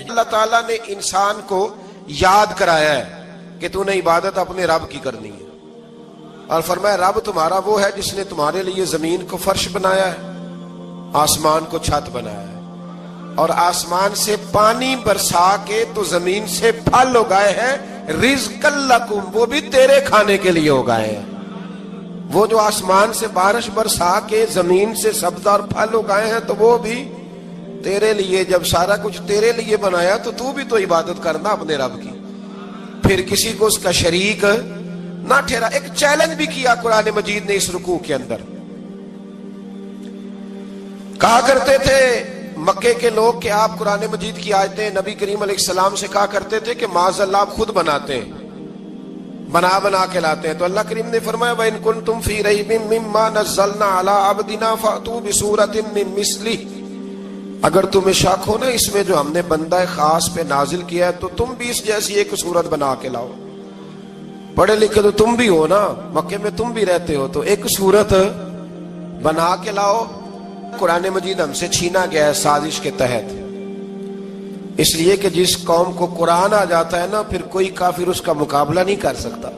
اللہ تعالیٰ نے انسان کو یاد کرایا ہے کہ تو نے عبادت اپنے رب کی کرنی ہے، اور فرمایا رب تمہارا وہ ہے جس نے تمہارے لیے زمین کو فرش بنایا ہے، آسمان کو چھت بنایا ہے، اور آسمان سے پانی برسا کے تو زمین سے پھل اگائے ہیں، رزق لکم، وہ بھی تیرے کھانے کے لیے اگائے ہیں۔ وہ جو آسمان سے بارش برسا کے زمین سے سبز اور پھل اگائے ہیں تو وہ بھی تیرے لیے۔ جب سارا کچھ تیرے لیے بنایا تو بھی تو عبادت کرنا اپنے رب کی، پھر کسی کو اس کا شریک نہ ٹھہرا۔ ایک چیلنج بھی کیا قرآن مجید نے اس رکوع کے اندر، کہا کرتے تھے مکے کے لوگ کہ آپ قرآن مجید کی آیتیں نبی کریم علیہ السلام سے کہا کرتے تھے کہ معاذ اللہ آپ خود بناتے ہیں، بنا کے لاتے ہیں۔ تو اللہ کریم نے فرمایا وَإِن كُنتُمْ فِي رَيْبٍ مِّمَّا نَزَّلْنَا عَلَىٰ عَبْدِنَا فَأْتُوا بِسُورَةٍ مِّن مِّثْلِهِ، اگر تمہیں شک ہو نا اس میں جو ہم نے بندہ خاص پہ نازل کیا ہے تو تم بھی اس جیسی ایک صورت بنا کے لاؤ۔ پڑھے لکھے تو تم بھی ہو نا، مکے میں تم بھی رہتے ہو، تو ایک صورت بنا کے لاؤ۔ قرآن مجید ہم سے چھینا گیا ہے سازش کے تحت، اس لیے کہ جس قوم کو قرآن آ جاتا ہے نا پھر کوئی کافر اس کا مقابلہ نہیں کر سکتا۔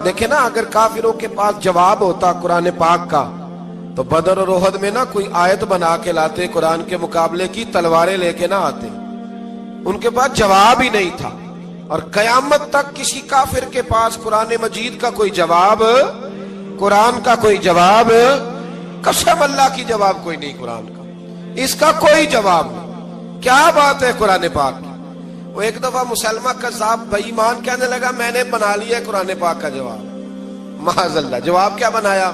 دیکھیں نا اگر کافروں کے پاس جواب ہوتا قرآن پاک کا تو بدر اور احد میں نا کوئی آیت بنا کے لاتے، قرآن کے مقابلے کی تلواریں لے کے نہ آتے، ان کے پاس جواب ہی نہیں تھا۔ اور قیامت تک کسی کافر کے پاس قرآن مجید کا کوئی جواب، قرآن کا کوئی جواب، قسم اللہ کی جواب کوئی نہیں، قرآن کا اس کا کوئی جواب نہیں۔ کیا بات ہے قرآن پاک کی۔ وہ ایک دفعہ مسلمہ کذاب بے ایمان کہنے لگا میں نے بنا لیا ہے قرآن پاک کا جواب، معاذ اللہ۔ جواب کیا بنایا؟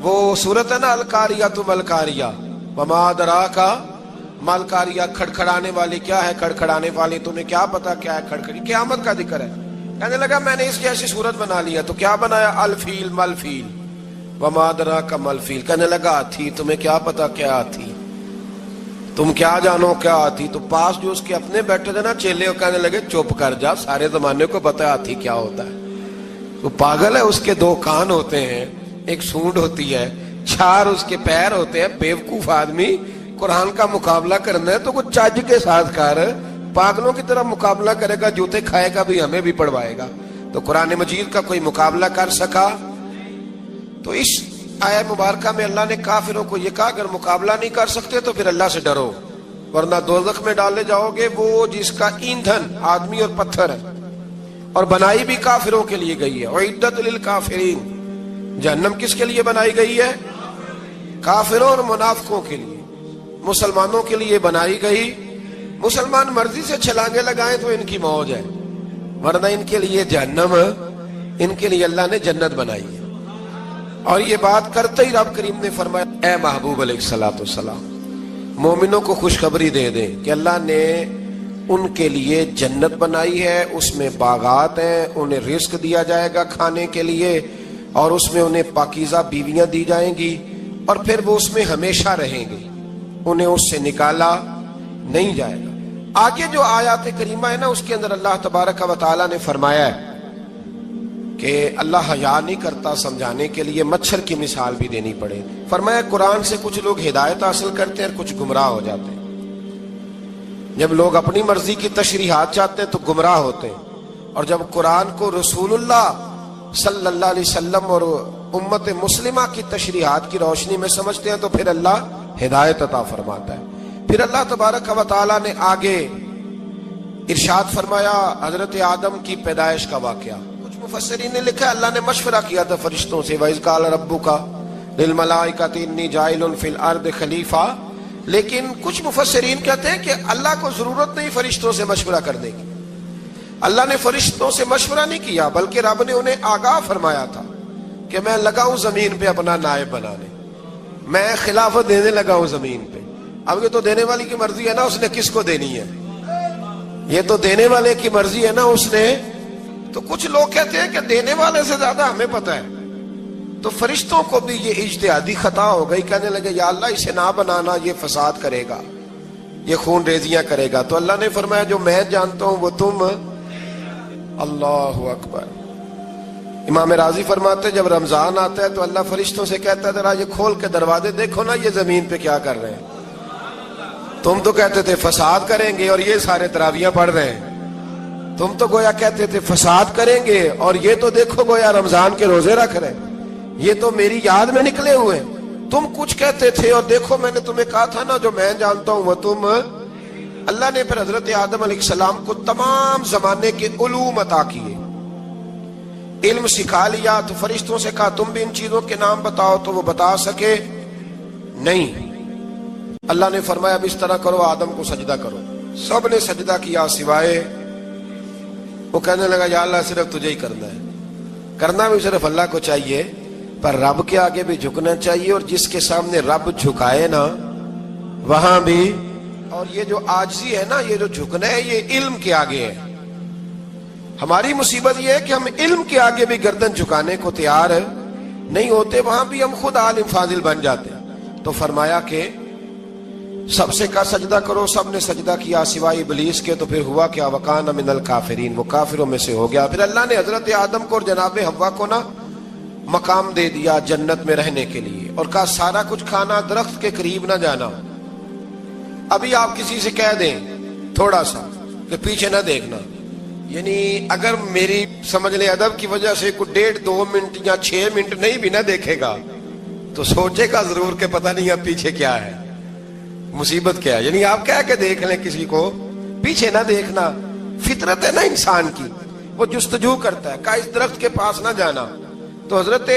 وہ سورت ہے نا القاریۃ ملقاریہ، وما ادراک ملقاریہ، کھڑکھڑانے والی کیا ہے، کھڑکھڑانے والی تمہیں کیا پتا کیا ہے کھڑکھڑی، قیامت کا ذکر ہے۔ کہنے لگا میں نے اس جیسی صورت بنا لیا، تو کیا بنایا؟ الفیل ملفیل، وما ادراک ملفیل۔ کہنے لگا ہاتھی، تمہیں کیا پتا کیا ہاتھی، تم کیا جانو کیا ہاتھی۔ تو پاس جو اس کے اپنے بیٹھے تھے نا چیلے، وہ کہنے لگے چپ کر جا، سارے زمانے کو پتا ہے ہاتھی کیا ہوتا ہے۔ وہ پاگل ہے، اس کے دو کان ہوتے ہیں، ایک سونڈ ہوتی ہے، چار اس کے پیر ہوتے ہیں۔ بیوقوف آدمی قرآن کا مقابلہ کرنا ہے تو کچھ چج کے ساتھ کر، پاگلوں کی طرح مقابلہ کرے گا، جوتے کھائے گا بھی ہمیں بھی پڑھوائے گا۔ تو قرآن مجید کا کوئی مقابلہ کر سکا؟ تو اس آیت مبارکہ میں اللہ نے کافروں کو یہ کہا اگر مقابلہ نہیں کر سکتے تو پھر اللہ سے ڈرو، ورنہ دوزخ میں ڈالے جاؤ گے، وہ جس کا ایندھن آدمی اور پتھر ہے، اور بنائی بھی کافروں کے لیے گئی ہے۔ اعدت للکافرین، جہنم کس کے لیے بنائی گئی ہے؟ کافروں اور منافقوں کے لیے۔ مسلمانوں کے لیے بنائی گئی، مسلمان مرضی سے چھلانگے لگائیں تو ان کی موج ہے، ورنہ ان کے لیے جہنم، ان کے لیے اللہ نے جنت بنائی ہے۔ اور یہ بات کرتے ہی رب کریم نے فرمایا اے محبوب علیہ السلام مومنوں کو خوشخبری دے دیں کہ اللہ نے ان کے لیے جنت بنائی ہے، اس میں باغات ہیں، انہیں رزق دیا جائے گا کھانے کے لیے، اور اس میں انہیں پاکیزہ بیویاں دی جائیں گی، اور پھر وہ اس میں ہمیشہ رہیں گے، انہیں اس سے نکالا نہیں جائے گا۔ آگے جو آیات کریمہ ہے نا اس کے اندر اللہ تبارک و تعالیٰ نے فرمایا ہے کہ اللہ حیا نہیں کرتا سمجھانے کے لیے، مچھر کی مثال بھی دینی پڑے۔ فرمایا قرآن سے کچھ لوگ ہدایت حاصل کرتے ہیں اور کچھ گمراہ ہو جاتے ہیں۔ جب لوگ اپنی مرضی کی تشریحات چاہتے ہیں تو گمراہ ہوتے ہیں، اور جب قرآن کو رسول اللہ صلی اللہ علیہ وسلم اور امت مسلمہ کی تشریحات کی روشنی میں سمجھتے ہیں تو پھر اللہ ہدایت عطا فرماتا ہے۔ پھر اللہ تبارک و تعالیٰ نے آگے ارشاد فرمایا حضرت آدم کی پیدائش کا واقعہ۔ کچھ مفسرین نے لکھا ہے اللہ نے مشورہ کیا تھا فرشتوں سے، وَإِذْ قَالَ رَبُّكَ لِلْمَلَائِكَةِ إِنِّي جَاعِلٌ فِي الْأَرْضِ خَلِيفَةً، لیکن کچھ مفسرین کہتے ہیں کہ اللہ کو ضرورت نہیں فرشتوں سے مشورہ کرنے کی، اللہ نے فرشتوں سے مشورہ نہیں کیا، بلکہ رب نے انہیں آگاہ فرمایا تھا کہ میں لگا ہوں زمین پہ اپنا نائب بنانے، میں خلافت دینے لگا ہوں زمین پہ۔ اب یہ تو دینے والی کی مرضی ہے نا اس نے کس کو دینی ہے، یہ تو دینے والے کی مرضی ہے نا اس نے۔ تو کچھ لوگ کہتے ہیں کہ دینے والے سے زیادہ ہمیں پتہ ہے، تو فرشتوں کو بھی یہ اجتہادی خطا ہو گئی، کہنے لگے یا اللہ اسے نہ بنانا، یہ فساد کرے گا، یہ خون ریزیاں کرے گا۔ تو اللہ نے فرمایا جو میں جانتا ہوں وہ تم، اللہ اکبر، امام راضی فرماتے ہیں جب رمضان آتا ہے تو اللہ فرشتوں سے کہتا ہے ذرا یہ کھول کے دروازے دیکھو نا یہ زمین پہ کیا کر رہے ہیں. تم تو کہتے تھے فساد کریں گے اور یہ سارے تراویحاں پڑھ رہے ہیں. تم تو گویا کہتے تھے فساد کریں گے اور یہ تو دیکھو گویا رمضان کے روزے رکھ رہے ہیں. یہ تو میری یاد میں نکلے ہوئے ہیں. تم کچھ کہتے تھے اور دیکھو میں نے تمہیں کہا تھا نا جو میں جانتا ہوں وہ تم. اللہ نے پھر حضرت آدم علیہ السلام کو تمام زمانے کے علوم عطا کیے, علم سکھا لیا. تو فرشتوں سے کہا تم بھی ان چیزوں کے نام بتاؤ, تو وہ بتا سکے نہیں. اللہ نے فرمایا اب اس طرح کرو آدم کو سجدہ کرو. سب نے سجدہ کیا سوائے وہ. کہنے لگا یا اللہ صرف تجھے ہی کرنا ہے. کرنا بھی صرف اللہ کو چاہیے پر رب کے آگے بھی جھکنا چاہیے, اور جس کے سامنے رب جھکائے نا وہاں بھی. اور یہ جو عاجزی ہے نا, یہ جو جھکنا ہے یہ علم کے آگے ہے. ہماری مصیبت یہ ہے کہ ہم علم کے آگے بھی گردن جھکانے کو تیار نہیں ہوتے, وہاں بھی ہم خود عالم فاضل بن جاتے ہیں. تو فرمایا کہ سب سے کہا سجدہ کرو. سب نے سجدہ کیا سوائے ابلیس کے. تو پھر ہوا کیا وکان من الکافرین, وہ کافروں میں سے ہو گیا. پھر اللہ نے حضرت آدم کو اور جناب حوا کو نا مقام دے دیا جنت میں رہنے کے لیے, اور کہا سارا کچھ کھانا, درخت کے قریب نہ جانا. ابھی آپ کسی سے کہہ دیں تھوڑا سا کہ پیچھے نہ دیکھنا, یعنی اگر میری سمجھ لیں ادب کی وجہ سے کوئی 1.5-2 منٹ یا 6 منٹ نہیں بھی نہ دیکھے گا تو سوچے گا ضرور کہ پتہ نہیں اب پیچھے کیا ہے, مصیبت کیا ہے. یعنی آپ کہہ کے دیکھ لیں کسی کو پیچھے نہ دیکھنا. فطرت ہے نا انسان کی, وہ جستجو کرتا ہے. کہا اس درخت کے پاس نہ جانا. تو حضرت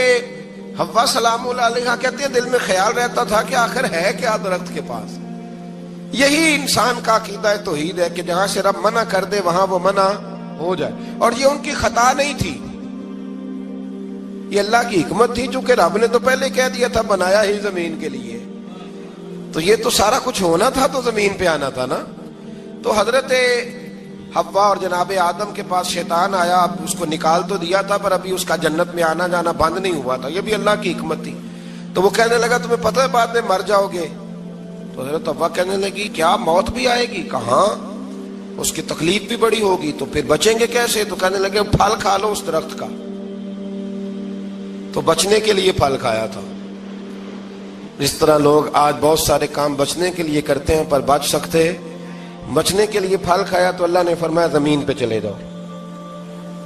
حوا سلام اللہ علیہ کہتے ہیں دل میں خیال رہتا تھا کہ آخر ہے کیا درخت کے پاس. یہی انسان کا عقیدہ توحید ہے کہ جہاں سے رب منع کر دے وہاں وہ منع ہو جائے. اور یہ ان کی خطا نہیں تھی, یہ اللہ کی حکمت تھی, چونکہ رب نے تو پہلے کہہ دیا تھا بنایا ہی زمین کے لیے, تو یہ تو سارا کچھ ہونا تھا تو زمین پہ آنا تھا نا. تو حضرت حوا اور جناب آدم کے پاس شیطان آیا. اب اس کو نکال تو دیا تھا پر ابھی اس کا جنت میں آنا جانا بند نہیں ہوا تھا, یہ بھی اللہ کی حکمت تھی. تو وہ کہنے لگا تمہیں پتہ ہے بعد میں مر جاؤ گے. تو حضرت حوا کہنے لگی کیا موت بھی آئے گی؟ کہاں, اس کی تکلیف بھی بڑی ہوگی, تو پھر بچیں گے کیسے؟ تو کہنے لگے پھل کھا لو اس درخت کا. تو بچنے کے لیے پھل کھایا تھا. اس طرح لوگ آج بہت سارے کام بچنے کے لیے کرتے ہیں پر بچ سکتے, بچنے کے لیے پھل کھایا. تو اللہ نے فرمایا زمین پہ چلے جاؤ.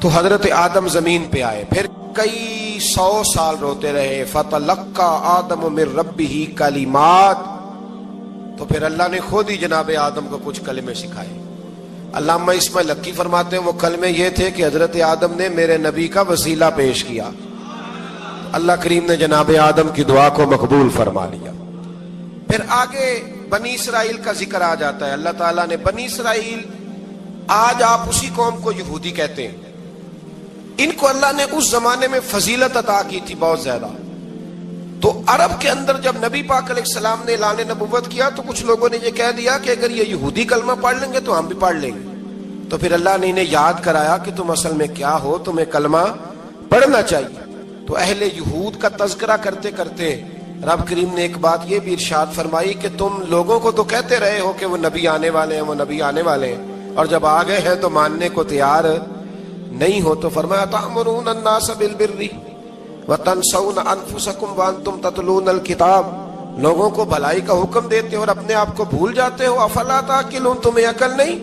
تو حضرت آدم زمین پہ آئے. پھر کئی 100 سال روتے رہے. فَتَلَقَّى آدَمُ مِن رَبِّهِ کَلِمَاتٍ. تو پھر اللہ نے خود ہی جناب آدم کو کچھ کلمے سکھائے. علامہ اسماعیل حقی فرماتے ہیں وہ کلمے یہ تھے کہ حضرت آدم نے میرے نبی کا وسیلہ پیش کیا, اللہ کریم نے جناب آدم کی دعا کو مقبول فرما لیا. پھر آگے بنی اسرائیل کا ذکر آ جاتا ہے. اللہ تعالیٰ نے بنی اسرائیل, آج آپ اسی قوم کو یہودی کہتے ہیں, ان کو اللہ نے اس زمانے میں فضیلت عطا کی تھی بہت زیادہ. تو عرب کے اندر جب نبی پاک علیہ السلام نے اعلان نبوت کیا تو کچھ لوگوں نے یہ کہہ دیا کہ اگر یہ یہودی کلمہ پڑھ لیں گے تو ہم بھی پڑھ لیں گے. تو پھر اللہ نے انہیں یاد کرایا کہ تم اصل میں کیا ہو, تمہیں کلمہ پڑھنا چاہیے. تو اہل یہود کا تذکرہ کرتے کرتے رب کریم نے ایک بات یہ بھی ارشاد فرمائی کہ تم لوگوں کو تو کہتے رہے ہو کہ وہ نبی آنے والے ہیں, وہ نبی آنے والے ہیں, اور جب آ گئے ہیں تو ماننے کو تیار نہیں ہو. تو فرمایا تأمرون الناس بالبر وَتَنْسَوْنَ أَنفُسَكُمْ وَأَنْتُمْ تَتْلُونَ الْكِتَابَ. لوگوں کو بھلائی کا حکم دیتے ہو اور اپنے آپ کو بھول جاتے ہو. افلا تعقلون, تمہیں عقل نہیں؟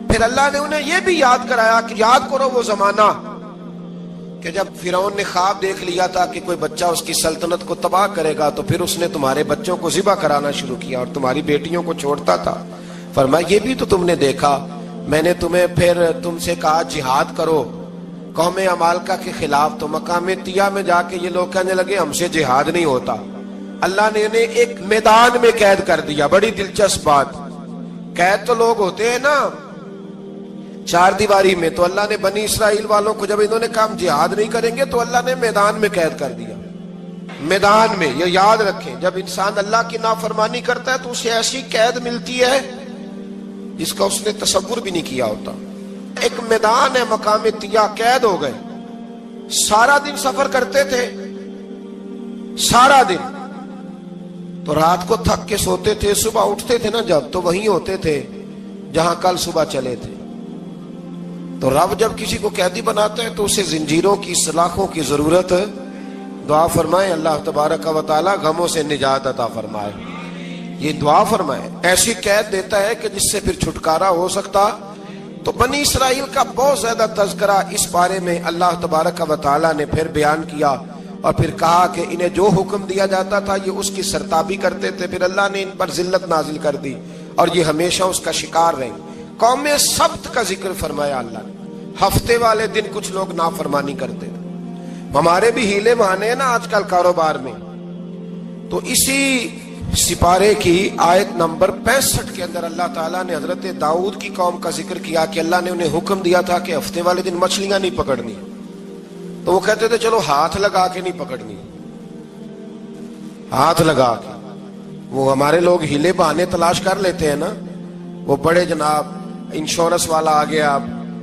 پھر اللہ نے انہیں یہ بھی یاد کرایا کہ یاد کرو وہ زمانہ کہ جب فرعون نے خواب دیکھ لیا تھا کہ کوئی بچہ اس کی سلطنت کو تباہ کرے گا, تو پھر اس نے تمہارے بچوں کو ذبح کرانا شروع کیا اور تمہاری بیٹیوں کو چھوڑتا تھا. فرمایا یہ بھی تو تم نے دیکھا, میں نے تمہیں پھر تم سے کہا جہاد کرو قوم عمالقہ کے خلاف. تو مقام طیہ میں جا کے یہ لوگ کہنے لگے ہم سے جہاد نہیں ہوتا. اللہ نے انہیں ایک میدان میں قید کر دیا. بڑی دلچسپ بات, قید تو لوگ ہوتے ہیں نا 4 دیواری میں, تو اللہ نے بنی اسرائیل والوں کو جب انہوں نے کہا ہم جہاد نہیں کریں گے تو اللہ نے میدان میں قید کر دیا. میدان میں, یہ یاد رکھیں, جب انسان اللہ کی نافرمانی کرتا ہے تو اسے ایسی قید ملتی ہے جس کا اس نے تصور بھی نہیں کیا ہوتا. ایک میدان ہے مقام طیہ, قید ہو گئے. سارا دن سفر کرتے تھے, سارا دن. تو رات کو تھک کے سوتے تھے, صبح اٹھتے تھے نا جب, تو وہیں ہوتے تھے جہاں کل صبح چلے تھے. تو رب جب کسی کو قیدی بناتا ہے تو اسے زنجیروں کی سلاخوں کی ضرورت، دعا فرمائے اللہ تبارک و تعالی غموں سے نجات عطا فرمائے، یہ دعا فرمائے۔ ایسی قید دیتا ہے کہ جس سے پھر چھٹکارا ہو سکتا۔ تو بنی اسرائیل کا بہت زیادہ تذکرہ اس بارے میں اللہ تبارک و تعالی نے پھر بیان کیا، اور پھر کہا کہ انہیں جو حکم دیا جاتا تھا یہ اس کی سرتابی کرتے تھے، پھر اللہ نے ان پر ذلت نازل کر دی اور یہ ہمیشہ اس کا شکار رہیں۔ قوم سبت کا ذکر فرمایا اللہ نے، ہفتے والے دن کچھ لوگ نافرمانی کرتے تھے۔ ہمارے بھی ہیلے بہانے ہیں نا آج کل کاروبار میں، تو اسی سپارے کی آیت نمبر 65 کے اندر اللہ تعالیٰ نے حضرت داؤد کی قوم کا ذکر کیا کہ اللہ نے انہیں حکم دیا تھا کہ ہفتے والے دن مچھلیاں نہیں پکڑنی، تو وہ کہتے تھے چلو ہاتھ لگا کے نہیں پکڑنی، ہاتھ لگا کے۔ وہ ہمارے لوگ ہیلے بہانے تلاش کر لیتے ہیں نا، وہ بڑے جناب انشورنس والا آ گیا،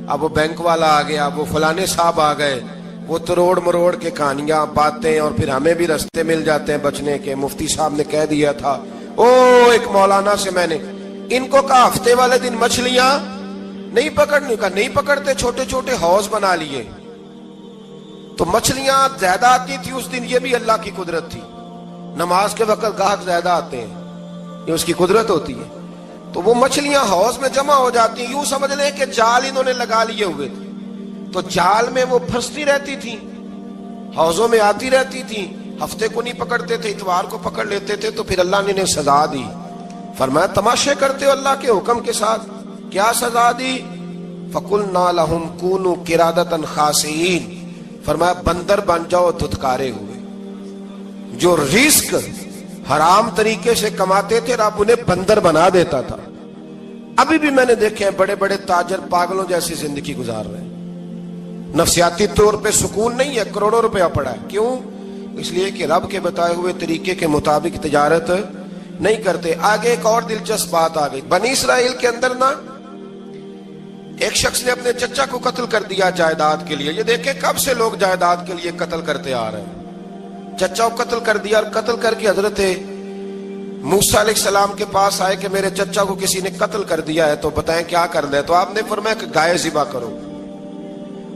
اب وہ بینک والا آ گیا، وہ فلانے صاحب آ گئے، وہ تروڑ مروڑ کے کہانیاں باتیں، اور پھر ہمیں بھی رستے مل جاتے ہیں بچنے کے۔ مفتی صاحب نے کہہ دیا تھا، ایک مولانا سے میں نے ان کو کہا ہفتے والے دن مچھلیاں نہیں پکڑنے کا، نہیں پکڑتے، چھوٹے چھوٹے حوض بنا لیے تو مچھلیاں زیادہ آتی تھی اس دن۔ یہ بھی اللہ کی قدرت تھی، نماز کے وقت گاہک زیادہ آتے ہیں، یہ اس کی قدرت ہوتی ہے۔ تو وہ مچھلیاں حوض میں جمع ہو جاتی ہیں، یوں سمجھ لیں کہ جال انہوں نے لگا لیے ہوئے تھے، تو جال میں وہ پھنستی رہتی تھی، حوضوں میں آتی رہتی تھی۔ ہفتے کو نہیں پکڑتے تھے، اتوار کو پکڑ لیتے تھے، تو پھر اللہ نے انہیں سزا دی۔ فرمایا تماشے کرتے ہو اللہ کے حکم کے ساتھ، کیا سزا دی؟ فَقُلْنَا لَهُمْ كُونُوا قِرَادَةً خَاسِئِينَ، فرمایا بندر بن جاؤ دھتکارے ہوئے۔ جو رزق حرام طریقے سے کماتے تھے رب انہیں بندر بنا دیتا تھا۔ ابھی بھی میں نے دیکھے ہیں بڑے بڑے تاجر پاگلوں جیسی زندگی گزار رہے ہیں، نفسیاتی طور پہ سکون نہیں ہے، کروڑوں روپیہ پڑا ہے۔ کیوں؟ اس لیے کہ رب کے بتائے ہوئے طریقے کے مطابق تجارت نہیں کرتے۔ آگے ایک اور دلچسپ بات آ گئی، بنی اسرائیل کے اندر نا ایک شخص نے اپنے چچا کو قتل کر دیا جائیداد کے لیے۔ یہ دیکھیں کب سے لوگ جائیداد کے لیے قتل کرتے آ رہے ہیں۔ چچا کو قتل کر دیا، اور قتل کر کے حضرت موسیٰ علیہ السلام کے پاس آئے کہ میرے چچا کو کسی نے قتل کر دیا ہے، تو بتائیں کیا کرنا ہے؟ تو آپ نے فرمایا کہ گائے ذبح کرو،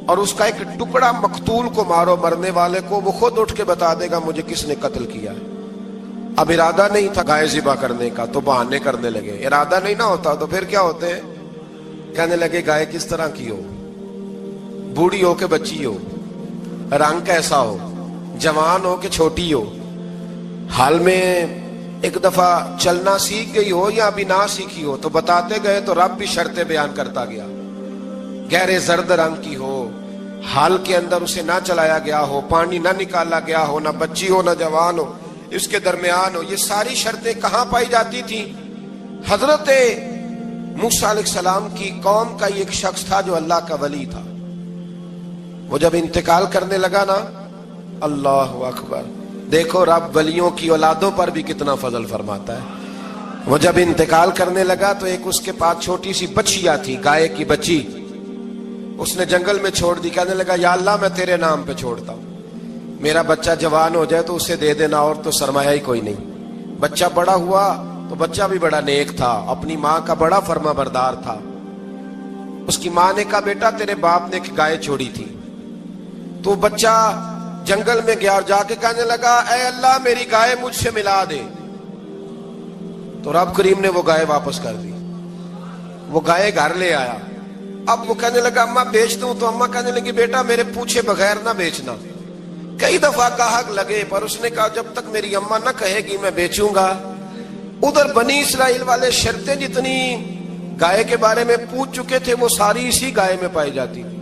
اور اس کا ایک ٹکڑا مقتول کو مارو، مرنے والے کو، وہ خود اٹھ کے بتا دے گا مجھے کس نے قتل کیا ہے۔ اب ارادہ نہیں تھا گائے ذبح کرنے کا تو بہانے کرنے لگے۔ ارادہ نہیں نہ ہوتا تو پھر کیا ہوتے ہیں؟ کہنے لگے گائے کس طرح کی ہو، بوڑھی ہو کہ بچی ہو، رنگ کیسا ہو، جوان ہو کہ چھوٹی ہو، حال میں ایک دفعہ چلنا سیکھ گئی ہو یا ابھی نہ سیکھی ہو۔ تو بتاتے گئے تو رب بھی شرطیں بیان کرتا گیا، گہرے زرد رنگ کی ہو، حال کے اندر اسے نہ چلایا گیا ہو، پانی نہ نکالا گیا ہو، نہ بچی ہو نہ جوان ہو، اس کے درمیان ہو۔ یہ ساری شرطیں کہاں پائی جاتی تھی؟ حضرت موسیٰ علیہ السلام کی قوم کا ایک شخص تھا جو اللہ کا ولی تھا، وہ جب انتقال کرنے لگا نا، اللہ اکبر، دیکھو رب ولیوں کی اولادوں پر بھی کتنا فضل فرماتا ہے۔ وہ جب انتقال کرنے لگا تو ایک اس کے پاس چھوٹی سی بچیا تھی، گائے کی بچی، اس نے جنگل میں چھوڑ دی۔ کہنے لگا یا اللہ میں تیرے نام پہ چھوڑتا ہوں، میرا بچہ جوان ہو جائے تو اسے دے دینا، اور تو سرمایہ ہی کوئی نہیں۔ بچہ بڑا ہوا تو بچہ بھی بڑا نیک تھا، اپنی ماں کا بڑا فرما بردار تھا۔ اس کی ماں نے کہا بیٹا تیرے باپ نے ایک گائے چھوڑی تھی، تو بچہ جنگل میں گیا اور جا کے کہنے لگا اے اللہ میری گائے مجھ سے ملا دے۔ تو رب کریم نے وہ گائے واپس کر دی، وہ گائے گھر لے آیا۔ اب وہ کہنے لگا اماں بیچ دوں، تو اماں کہنے لگی بیٹا میرے پوچھے بغیر نہ بیچنا۔ کئی دفعہ گاہک لگے پر اس نے کہا جب تک میری اماں نہ کہے گی میں بیچوں گا۔ ادھر بنی اسرائیل والے شرطیں جتنی گائے کے بارے میں پوچھ چکے تھے وہ ساری اسی گائے میں پائی جاتی تھی۔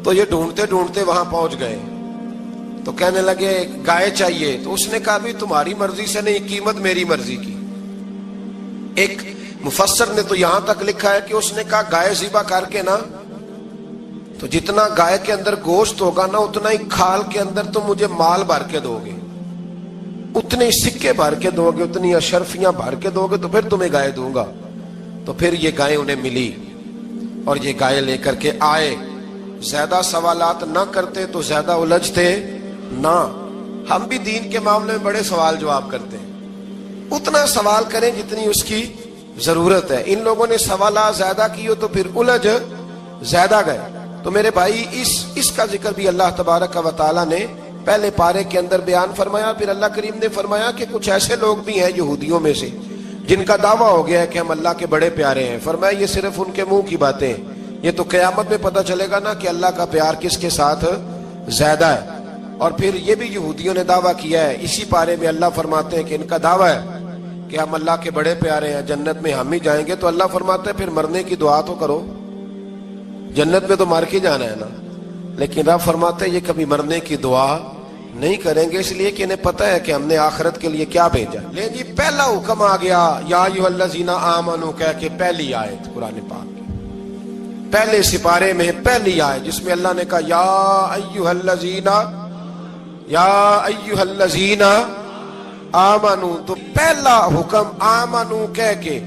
تو یہ ڈھونڈتے ڈھونڈتے وہاں پہنچ گئے، تو کہنے لگے گائے چاہیے۔ تو اس نے کہا بھی تمہاری مرضی سے نہیں، قیمت میری مرضی کی۔ ایک مفسر نے تو یہاں تک لکھا ہے کہ اس نے کہا گائے ذبح کر کے نا، تو جتنا گائے کے اندر گوشت ہوگا نا اتنا ہی کھال کے اندر تم مجھے مال بھر کے دو گے، اتنے سکے بھر کے دو گے، اتنی اشرفیاں بھر کے دو گے تو پھر تمہیں گائے دوں گا۔ تو پھر یہ گائے انہیں ملی اور یہ گائے لے کر کے آئے۔ زیادہ سوالات نہ کرتے تو زیادہ الجھتے نہ۔ ہم بھی دین کے معاملے میں بڑے سوال جواب کرتے ہیں، اتنا سوال کریں جتنی اس کی ضرورت ہے۔ ان لوگوں نے سوالات زیادہ کی ہو تو پھر الجھ زیادہ گئے. تو میرے بھائی اس کا ذکر بھی اللہ تبارک و تعالیٰ نے پہلے پارے کے اندر بیان فرمایا. پھر اللہ کریم نے فرمایا کہ کچھ ایسے لوگ بھی ہیں یہودیوں میں سے جن کا دعویٰ ہو گیا ہے کہ ہم اللہ کے بڑے پیارے ہیں. فرمایا یہ صرف ان کے منہ کی باتیں ہیں, یہ تو قیامت میں پتہ چلے گا نا کہ اللہ کا پیار کس کے ساتھ زیادہ ہے. اور پھر یہ بھی یہودیوں نے دعویٰ کیا ہے, اسی پارے میں اللہ فرماتے ہیں کہ ان کا دعویٰ ہے کہ ہم اللہ کے بڑے پیارے ہیں, جنت میں ہم ہی جائیں گے. تو اللہ فرماتے ہیں پھر مرنے کی دعا تو کرو, جنت میں تو مر کے جانا ہے نا. لیکن رب فرماتے ہیں یہ کبھی مرنے کی دعا نہیں کریں گے, اس لیے کہ انہیں پتہ ہے کہ ہم نے آخرت کے لیے کیا بھیجا. لے جی پہلا حکم آ گیا یا ایھا الذین آمنوا کہہ کے, پہلی آیت قرآن پاک کی پہلے سپارے میں پہلی آیت جس میں اللہ نے کہا یا ایھا الذین آمنوا. تو پہلا حکم آمنوا کہہ کے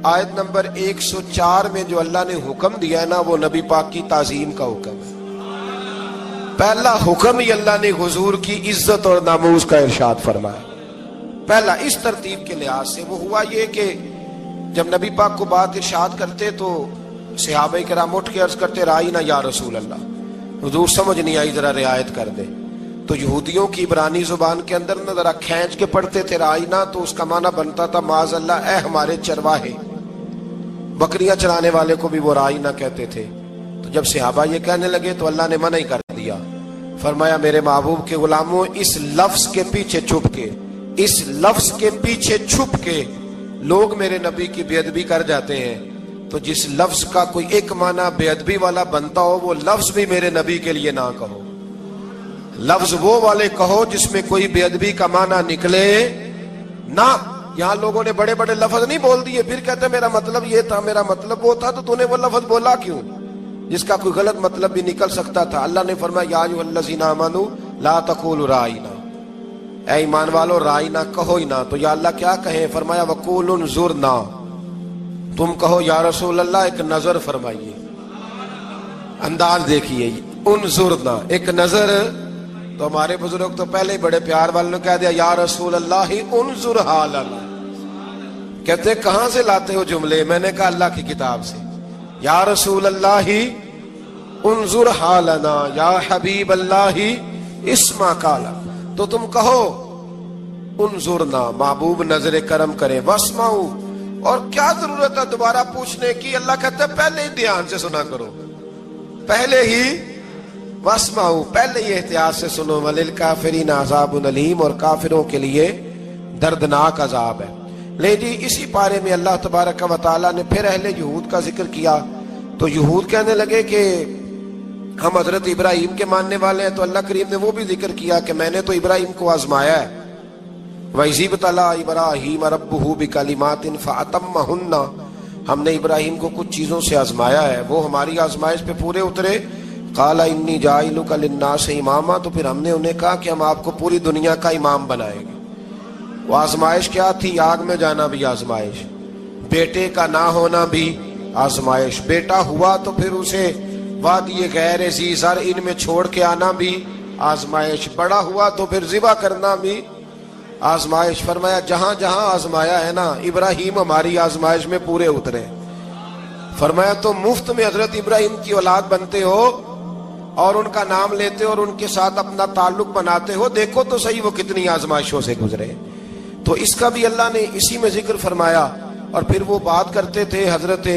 آیت نمبر 104 میں جو اللہ نے حکم دیا ہے نا وہ نبی پاک کی تعظیم کا حکم ہے. پہلا حکم ہی اللہ نے حضور کی عزت اور ناموس کا ارشاد فرمایا. پہلا اس ترتیب کے لحاظ سے وہ ہوا یہ کہ جب نبی پاک کو بات ارشاد کرتے تو صحابہ کرام اٹھ کے عرض کرتے رائینا یا رسول اللہ, حضور سمجھ نہیں آئی ذرا رعایت کر دے. تو یہودیوں کی عبرانی زبان کے اندر نہ ذرا کھینچ کے پڑھتے تھے رائینا, تو اس کا معنی بنتا تھا معاذ اللہ اے ہمارے چرواہے. بکریاں چرانے والے کو بھی وہ رائینا کہتے تھے. تو جب صحابہ یہ کہنے لگے تو اللہ نے منع ہی کر دیا. فرمایا میرے محبوب کے غلاموں, اس لفظ کے پیچھے چھپ کے, اس لفظ کے پیچھے چھپ کے لوگ میرے نبی کی بے ادبی کر جاتے ہیں. تو جس لفظ کا کوئی ایک معنی بے ادبی والا بنتا ہو وہ لفظ بھی میرے نبی کے لیے نہ کہو. لفظ وہ والے کہو جس میں کوئی بے ادبی کا معنی نکلے نہ. یہاں لوگوں نے بڑے بڑے لفظ نہیں بول دیے پھر کہتے میرا مطلب یہ تھا, میرا مطلب وہ تھا. تو تو نے وہ لفظ بولا کیوں جس کا کوئی غلط مطلب بھی نکل سکتا تھا. اللہ نے فرمایا یا ایھا الذین آمنوا لا تقولوا رائینا, اے ایمان والو رائینا کہو ہی نہ. تو یا اللہ کیا کہیں؟ فرمایا وقولوا انظرنا, تم کہو یا رسول اللہ ایک نظر فرمائیے. انداز دیکھیے, انظرنا ایک نظر. تو ہمارے بزرگ تو پہلے ہی بڑے پیار والوں نے کہہ دیا یا رسول اللہ انظر حالنا. کہتے کہاں سے لاتے ہو جملے؟ میں نے کہا اللہ کی کتاب سے. یا رسول اللہ انظر حالنا یا حبیب اللہ اسمع قالا. تو تم کہو انظرنا, محبوب نظر کرم کرے, واسمعوا, اور کیا ضرورت ہے دوبارہ پوچھنے کی؟ اللہ کہتا ہے پہلے ہی دھیان سے سنا کرو, پہلے ہی واسمعوا, پہلے ہی احتیاط سے سنو. وللکافرین عذاب علیم, اور کافروں کے لیے دردناک عذاب ہے. لے جی اسی پارے میں اللہ تبارک و تعالیٰ نے پھر اہل یہود کا ذکر کیا. تو یہود کہنے لگے کہ ہم حضرت ابراہیم کے ماننے والے ہیں. تو اللہ کریم نے وہ بھی ذکر کیا کہ میں نے تو ابراہیم کو آزمایا ہے. وَإِذِ ابْتَلَىٰ إِبْرَاهِيمَ رَبُّهُ بِكَلِمَاتٍ فَأَتَمَّهُنَّ, ہم نے ابراہیم کو کچھ چیزوں سے آزمایا ہے, وہ ہماری آزمائش پہ پورے اترے. قَالَ إِنِّي جَاعِلُكَ لِلنَّاسِ إِمَامًا, تو پھر ہم نے انہیں کہا کہ ہم آپ کو پوری دنیا کا امام بنائیں گے. وہ آزمائش کیا تھی؟ آگ میں جانا بھی آزمائش, بیٹے کا نہ ہونا بھی آزمائش, بیٹا ہوا تو پھر اسے وادی غیر ذی زرع ان میں چھوڑ کے آنا بھی آزمائش, بڑا ہوا تو پھر ذبح کرنا بھی آزمائش. فرمایا جہاں جہاں آزمایا ہے نا ابراہیم ہماری آزمائش میں پورے اترے. فرمایا تو مفت میں حضرت ابراہیم کی اولاد بنتے ہو اور ان کا نام لیتے ہو اور ان کے ساتھ اپنا تعلق بناتے ہو, دیکھو تو صحیح وہ کتنی آزمائشوں سے گزرے. تو اس کا بھی اللہ نے اسی میں ذکر فرمایا. اور پھر وہ بات کرتے تھے حضرت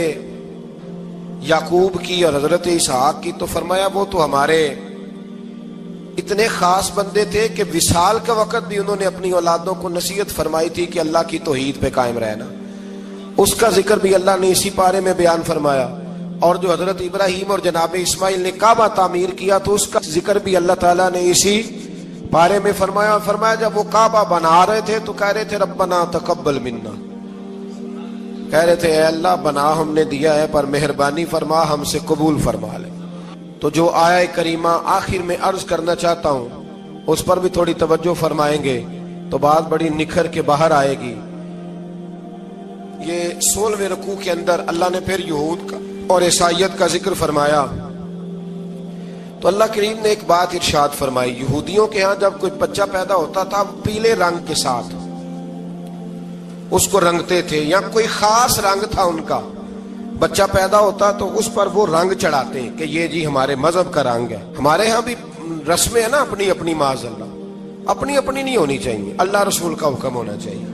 یعقوب کی اور حضرت اسحاق کی. تو فرمایا وہ تو ہمارے اتنے خاص بندے تھے کہ وصال کا وقت بھی انہوں نے اپنی اولادوں کو نصیحت فرمائی تھی کہ اللہ کی توحید پہ قائم رہنا. اس کا ذکر بھی اللہ نے اسی پارے میں بیان فرمایا. اور جو حضرت ابراہیم اور جناب اسماعیل نے کعبہ تعمیر کیا تو اس کا ذکر بھی اللہ تعالیٰ نے اسی پارے میں فرمایا. فرمایا جب وہ کعبہ بنا رہے تھے تو کہہ رہے تھے ربنا تقبل منا, کہہ رہے تھے اے اللہ بنا ہم نے دیا ہے پر مہربانی فرما ہم سے قبول فرما لے. تو جو آیہ کریمہ آخر میں عرض کرنا چاہتا ہوں اس پر بھی تھوڑی توجہ فرمائیں گے تو بات بڑی نکھر کے باہر آئے گی. یہ 16ویں رکوع کے اندر اللہ نے پھر یہود کا اور عیسائیت کا ذکر فرمایا. تو اللہ کریم نے ایک بات ارشاد فرمائی. یہودیوں کے ہاں جب کوئی بچہ پیدا ہوتا تھا پیلے رنگ کے ساتھ اس کو رنگتے تھے, یا کوئی خاص رنگ تھا ان کا, بچہ پیدا ہوتا تو اس پر وہ رنگ چڑھاتے ہیں کہ یہ جی ہمارے مذہب کا رنگ ہے. ہمارے ہاں بھی رسمیں ہیں نا اپنی اپنی، معاذ اللہ اپنی اپنی نہیں ہونی چاہیے، اللہ رسول کا حکم ہونا چاہیے.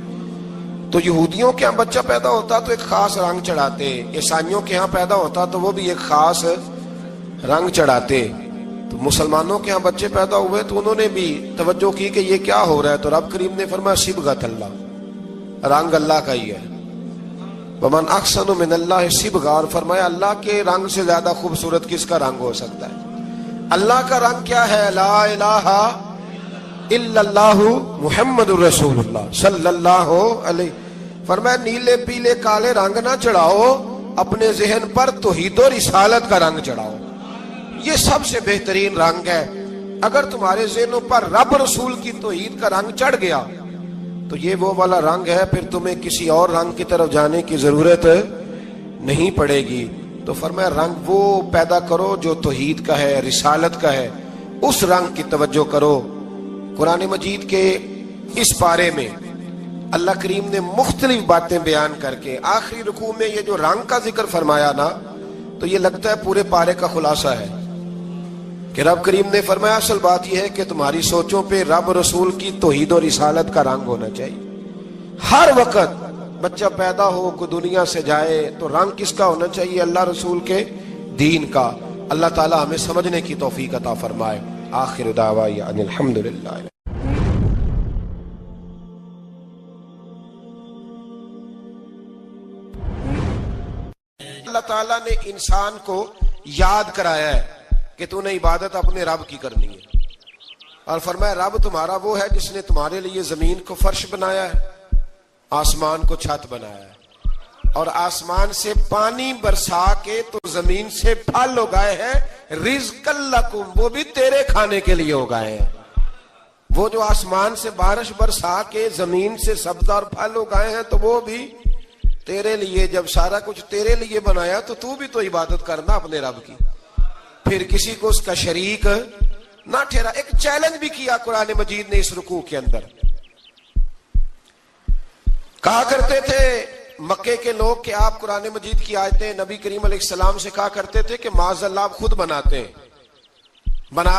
تو یہودیوں کے ہاں بچہ پیدا ہوتا تو ایک خاص رنگ چڑھاتے، عیسائیوں کے ہاں پیدا ہوتا تو وہ بھی ایک خاص رنگ چڑھاتے. تو مسلمانوں کے ہاں بچے پیدا ہوئے تو انہوں نے بھی توجہ کی کہ یہ کیا ہو رہا ہے، تو رب کریم نے فرمایا صبغۃ اللہ، رنگ اللہ کا ہی ہے. ومن احسن من اللہ صبغہ، اور فرمایا اللہ کے رنگ سے زیادہ خوبصورت کس کا رنگ ہو سکتا ہے. اللہ کا رنگ کیا ہے؟ لا الہ الا اللہ محمد الرسول اللہ صلی اللہ علیہ. فرمایا نیلے پیلے کالے رنگ نہ چڑھاؤ، اپنے ذہن پر توحید و رسالت کا رنگ چڑھاؤ. یہ سب سے بہترین رنگ ہے. اگر تمہارے ذہنوں پر رب رسول کی توحید کا رنگ چڑھ گیا تو یہ وہ والا رنگ ہے، پھر تمہیں کسی اور رنگ کی طرف جانے کی ضرورت نہیں پڑے گی. تو فرمایا رنگ وہ پیدا کرو جو توحید کا ہے، رسالت کا ہے، اس رنگ کی توجہ کرو. قرآن مجید کے اس پارے میں اللہ کریم نے مختلف باتیں بیان کر کے آخری رکوع میں یہ جو رنگ کا ذکر فرمایا نا، تو یہ لگتا ہے پورے پارے کا خلاصہ ہے کہ رب کریم نے فرمایا اصل بات یہ ہے کہ تمہاری سوچوں پہ رب رسول کی توحید و رسالت کا رنگ ہونا چاہیے. ہر وقت بچہ پیدا ہو، کوئی دنیا سے جائے تو رنگ کس کا ہونا چاہیے؟ اللہ رسول کے دین کا. اللہ تعالی ہمیں سمجھنے کی توفیق عطا فرمائے. آخر دعوانا ان الحمدللہ. اللہ تعالیٰ نے انسان کو یاد کرایا ہے کہ تو نے عبادت اپنے رب کی کرنی ہے، اور فرمایا رب تمہارا وہ ہے جس نے تمہارے لیے زمین کو فرش بنایا ہے، آسمان کو چھت بنایا ہے، اور آسمان سے پانی برسا کے تو زمین سے پھل اگائے ہیں رزقا لکم، وہ بھی تیرے کھانے کے لیے اگائے ہیں. وہ جو آسمان سے بارش برسا کے زمین سے سبز اور پھل اگائے ہیں تو وہ بھی تیرے لیے. جب سارا کچھ تیرے لیے بنایا تو بھی تو عبادت کرنا اپنے رب کی، پھر کسی کو اس کا شریک نہ ٹھہرا. ایک چیلنج بھی کیا قرآن مجید نے اس رکوع کے اندر. کہا کرتے تھے مکے کے لوگ کہ آپ قرآن مجید کی آیتیں نبی کریم علیہ السلام سے کہا کرتے تھے کہ معاذ اللہ آپ خود بناتے ہیں،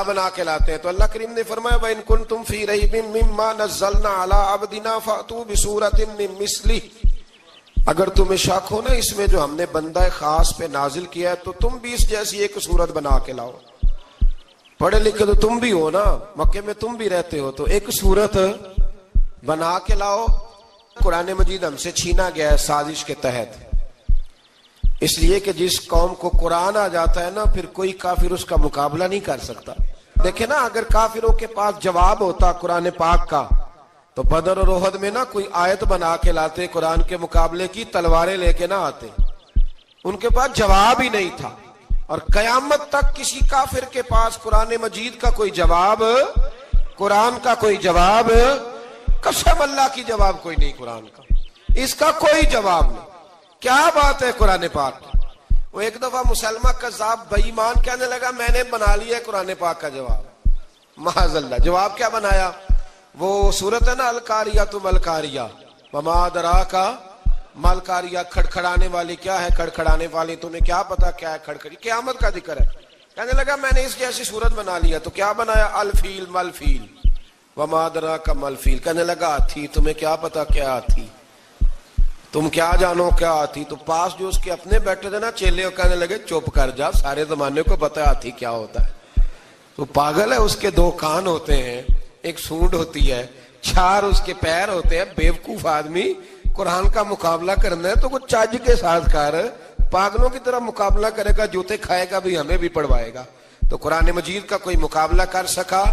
بنا کے لاتے ہیں. تو اللہ کریم نے فرمایا وَإِن كُنتُمْ فِي رَيْبٍ مِّمَّا نَزَّلْنَا عَلَىٰ عَبْدِنَا فَأْتُوا بِسُورَةٍ مِّن مِّثْلِهِ، اگر تمہیں شک ہو نا اس میں جو ہم نے بندہ خاص پہ نازل کیا ہے تو تم بھی اس جیسی ایک صورت بنا کے لاؤ. پڑھے لکھے تو تم بھی ہو نا، مکے میں تم بھی رہتے ہو، تو ایک صورت بنا کے لاؤ. قرآن مجید ہم سے چھینا گیا ہے سازش کے تحت، اس لیے کہ جس قوم کو قرآن آ جاتا ہے نا پھر کوئی کافر اس کا مقابلہ نہیں کر سکتا. دیکھیں نا اگر کافروں کے پاس جواب ہوتا قرآن پاک کا تو بدر اور احد میں نا کوئی آیت بنا کے لاتے قرآن کے مقابلے کی، تلواریں لے کے نہ آتے. ان کے پاس جواب ہی نہیں تھا. اور قیامت تک کسی کافر کے پاس قرآن مجید کا کوئی جواب، قرآن کا کوئی جواب، قسم اللہ کی جواب کوئی نہیں قرآن کا، اس کا کوئی جواب نہیں. کیا بات ہے قرآن پاک کی. وہ ایک دفعہ مسلمہ کذاب بے ایمان کہنے لگا میں نے بنا لیا ہے قرآن پاک کا جواب. معاذ اللہ. جواب کیا بنایا؟ وہ صورت ہے نا القاریہ ملقاریہ وما ادراک ملقاریہ، کھڑکھڑانے والی. کیا ہے کھڑکھڑانے والی؟ تمہیں کیا پتا کیا ہے کھڑکھڑی؟ قیامت کا ذکر ہے. کہنے لگا میں نے اس جیسی صورت بنا لیا. تو کیا بنایا؟ الفیل ملفیل وما ادراک ملفیل. کہنے لگا ہاتھی. تمہیں کیا پتا کیا ہاتھی؟ تم کیا جانو کیا ہاتھی؟ تو پاس جو اس کے اپنے بیٹھے تھے نا چیلے، کہنے لگے چپ کر جا، سارے زمانے کو پتا ہے ہاتھی کیا ہوتا ہے. تو پاگل ہے، اس کے دو کان ہوتے ہیں، ایک سونڈ ہوتی ہے، چار اس کے پیر ہوتے ہیں. بیوقوف آدمی قرآن کا مقابلہ کرنا ہے تو کچھ چاج کے ساتھ کر، پاگلوں کی طرح مقابلہ کرے گا، جوتے کھائے گا بھی ہمیں بھی پڑھوائے گا. تو قرآن مجید کا کوئی مقابلہ کر سکا؟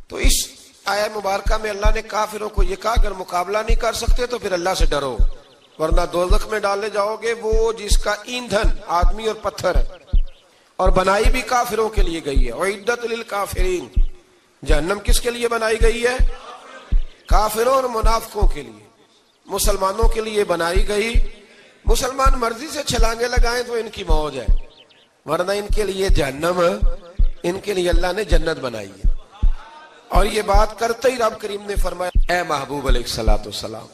تو اس آیہ مبارکہ میں اللہ نے کافروں کو یہ کہا اگر مقابلہ نہیں کر سکتے تو پھر اللہ سے ڈرو ورنہ دوزخ میں ڈالے جاؤ گے. وہ جس کا ایندھن آدمی اور پتھر ہے، اور بنائی بھی کافروں کے لیے گئی ہے. اعدت للکافرین، جہنم کس کے لیے بنائی گئی ہے؟ کافروں اور منافقوں کے لیے. مسلمانوں کے لیے بنائی گئی. مسلمان مرضی سے چھلانگے لگائیں تو ان کی موج ہے، ورنہ ان کے لیے جہنم، ان کے لیے اللہ نے جنت بنائی ہے. اور یہ بات کرتے ہی رب کریم نے فرمایا اے محبوب علیہ الصلوۃ والسلام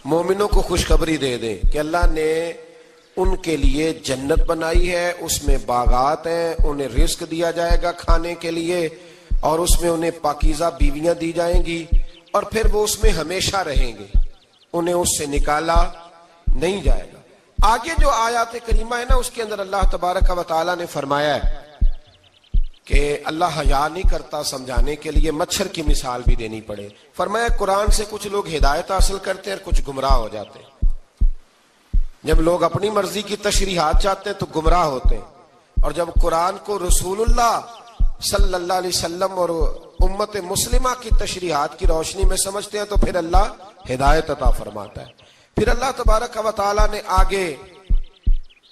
مومنوں کو خوشخبری دے دیں کہ اللہ نے ان کے لیے جنت بنائی ہے، اس میں باغات ہیں، انہیں رزق دیا جائے گا کھانے کے لیے، اور اس میں انہیں پاکیزہ بیویاں دی جائیں گی، اور پھر وہ اس میں ہمیشہ رہیں گے، انہیں اس سے نکالا نہیں جائے گا۔ آگے جو آیات کریمہ ہے نا، اس کے اندر اللہ تبارک و تعالیٰ نے فرمایا ہے کہ اللہ حیا نہیں کرتا سمجھانے کے لیے مچھر کی مثال بھی دینی پڑے۔ فرمایا قرآن سے کچھ لوگ ہدایت حاصل کرتے ہیں اور کچھ گمراہ ہو جاتے ہیں۔ جب لوگ اپنی مرضی کی تشریحات چاہتے ہیں تو گمراہ ہوتے ہیں، اور جب قرآن کو رسول اللہ صلی اللہ علیہ وسلم اور امت مسلمہ کی تشریحات کی روشنی میں سمجھتے ہیں تو پھر اللہ ہدایت عطا فرماتا ہے۔ پھر اللہ تبارک و تعالیٰ نے آگے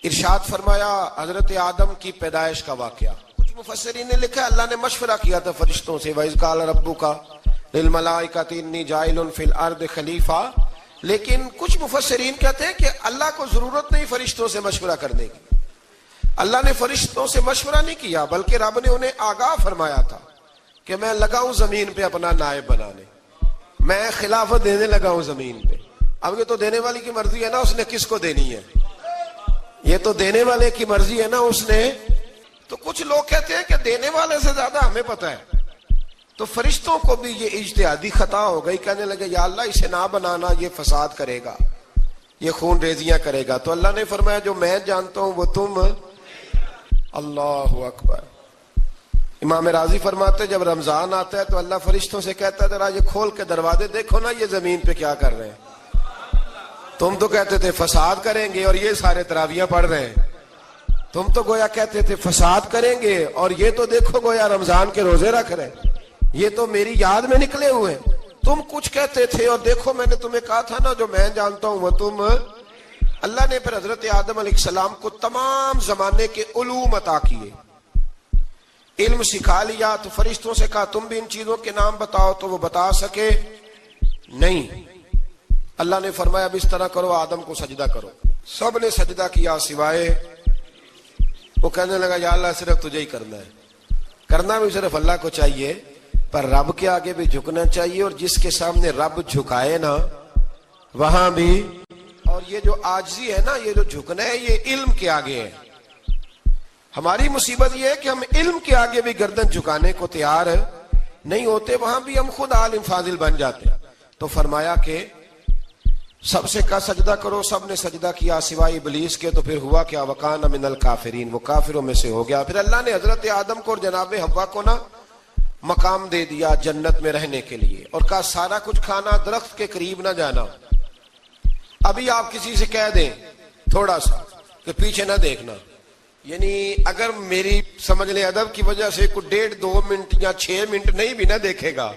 ارشاد فرمایا حضرت آدم کی پیدائش کا واقعہ۔ کچھ مفسرین نے لکھا اللہ نے مشورہ کیا تھا فرشتوں سے، وَإِذْ قَالَ رَبُّكَ لِلْمَلَائِكَةِ إِنِّي جَاعِلٌ فِي الْأَرْضِ خَلِيفَةً، لیکن کچھ مفسرین کہتے ہیں کہ اللہ کو ضرورت نہیں فرشتوں سے مشورہ کرنے کی، اللہ نے فرشتوں سے مشورہ نہیں کیا، بلکہ رب نے انہیں آگاہ فرمایا تھا کہ میں لگا ہوں زمین پہ اپنا نائب بنانے، میں خلافت دینے لگا ہوں زمین پہ۔ اب یہ تو دینے والی کی مرضی ہے نا اس نے کس کو دینی ہے، یہ تو دینے والے کی مرضی ہے نا اس نے۔ تو کچھ لوگ کہتے ہیں کہ دینے والے سے زیادہ ہمیں پتہ ہے، تو فرشتوں کو بھی یہ اجتہادی خطا ہو گئی، کہنے لگے یا اللہ اسے نہ بنانا، یہ فساد کرے گا، یہ خون ریزیاں کرے گا۔ تو اللہ نے فرمایا جو میں جانتا ہوں وہ تم، اللہ اکبر۔ امام راضی فرماتے جب رمضان آتا ہے تو اللہ فرشتوں سے کہتا ہے ذرا یہ کھول کے دروازے دیکھو نا یہ زمین پہ کیا کر رہے ہیں، تم تو کہتے تھے فساد کریں گے اور یہ سارے تراویحیں پڑھ رہے ہیں، تم تو گویا کہتے تھے فساد کریں گے اور یہ تو دیکھو گویا رمضان کے روزے رکھ رہے ہیں، یہ تو میری یاد میں نکلے ہوئے ہیں، تم کچھ کہتے تھے اور دیکھو میں نے تمہیں کہا تھا نا جو میں جانتا ہوں وہ تم۔ اللہ نے پھر حضرت آدم علیہ السلام کو تمام زمانے کے علوم عطا کیے، علم سکھا لیا، تو فرشتوں سے کہا تم بھی ان چیزوں کے نام بتاؤ، تو وہ بتا سکے نہیں۔ اللہ نے فرمایا اب اس طرح کرو آدم کو سجدہ کرو، سب نے سجدہ کیا سوائے، وہ کہنے لگا یا اللہ صرف تجھے ہی کرنا ہے، کرنا بھی صرف اللہ کو چاہیے، پر رب کے آگے بھی جھکنا چاہیے، اور جس کے سامنے رب جھکائے نا وہاں بھی۔ اور یہ جو عاجزی ہے نا، یہ جو جھکنا ہے، یہ علم کے آگے ہے۔ ہماری مصیبت یہ ہے کہ ہم علم کے آگے بھی گردن جھکانے کو تیار نہیں ہوتے، وہاں بھی ہم خود عالم فاضل بن جاتے ہیں۔ تو فرمایا کہ سب سے کہا سجدہ کرو، سب نے سجدہ کیا سوائے ابلیس کے، تو پھر ہوا کیا وَكَانَ مِنَ الْكَافِرِينَ، وہ کافروں میں سے ہو گیا۔ پھر اللہ نے حضرت آدم کو اور جناب حوا کو نا مقام دے دیا جنت میں رہنے کے لیے، اور کہا سارا کچھ کھانا، درخت کے قریب نہ جانا۔ ابھی آپ کسی سے کہہ دیں تھوڑا سا کہ پیچھے نہ دیکھنا، یعنی اگر میری سمجھ لیں ادب کی وجہ سے کوئی 1.5-2 منٹ یا 6 منٹ نہیں بھی نہ دیکھے گا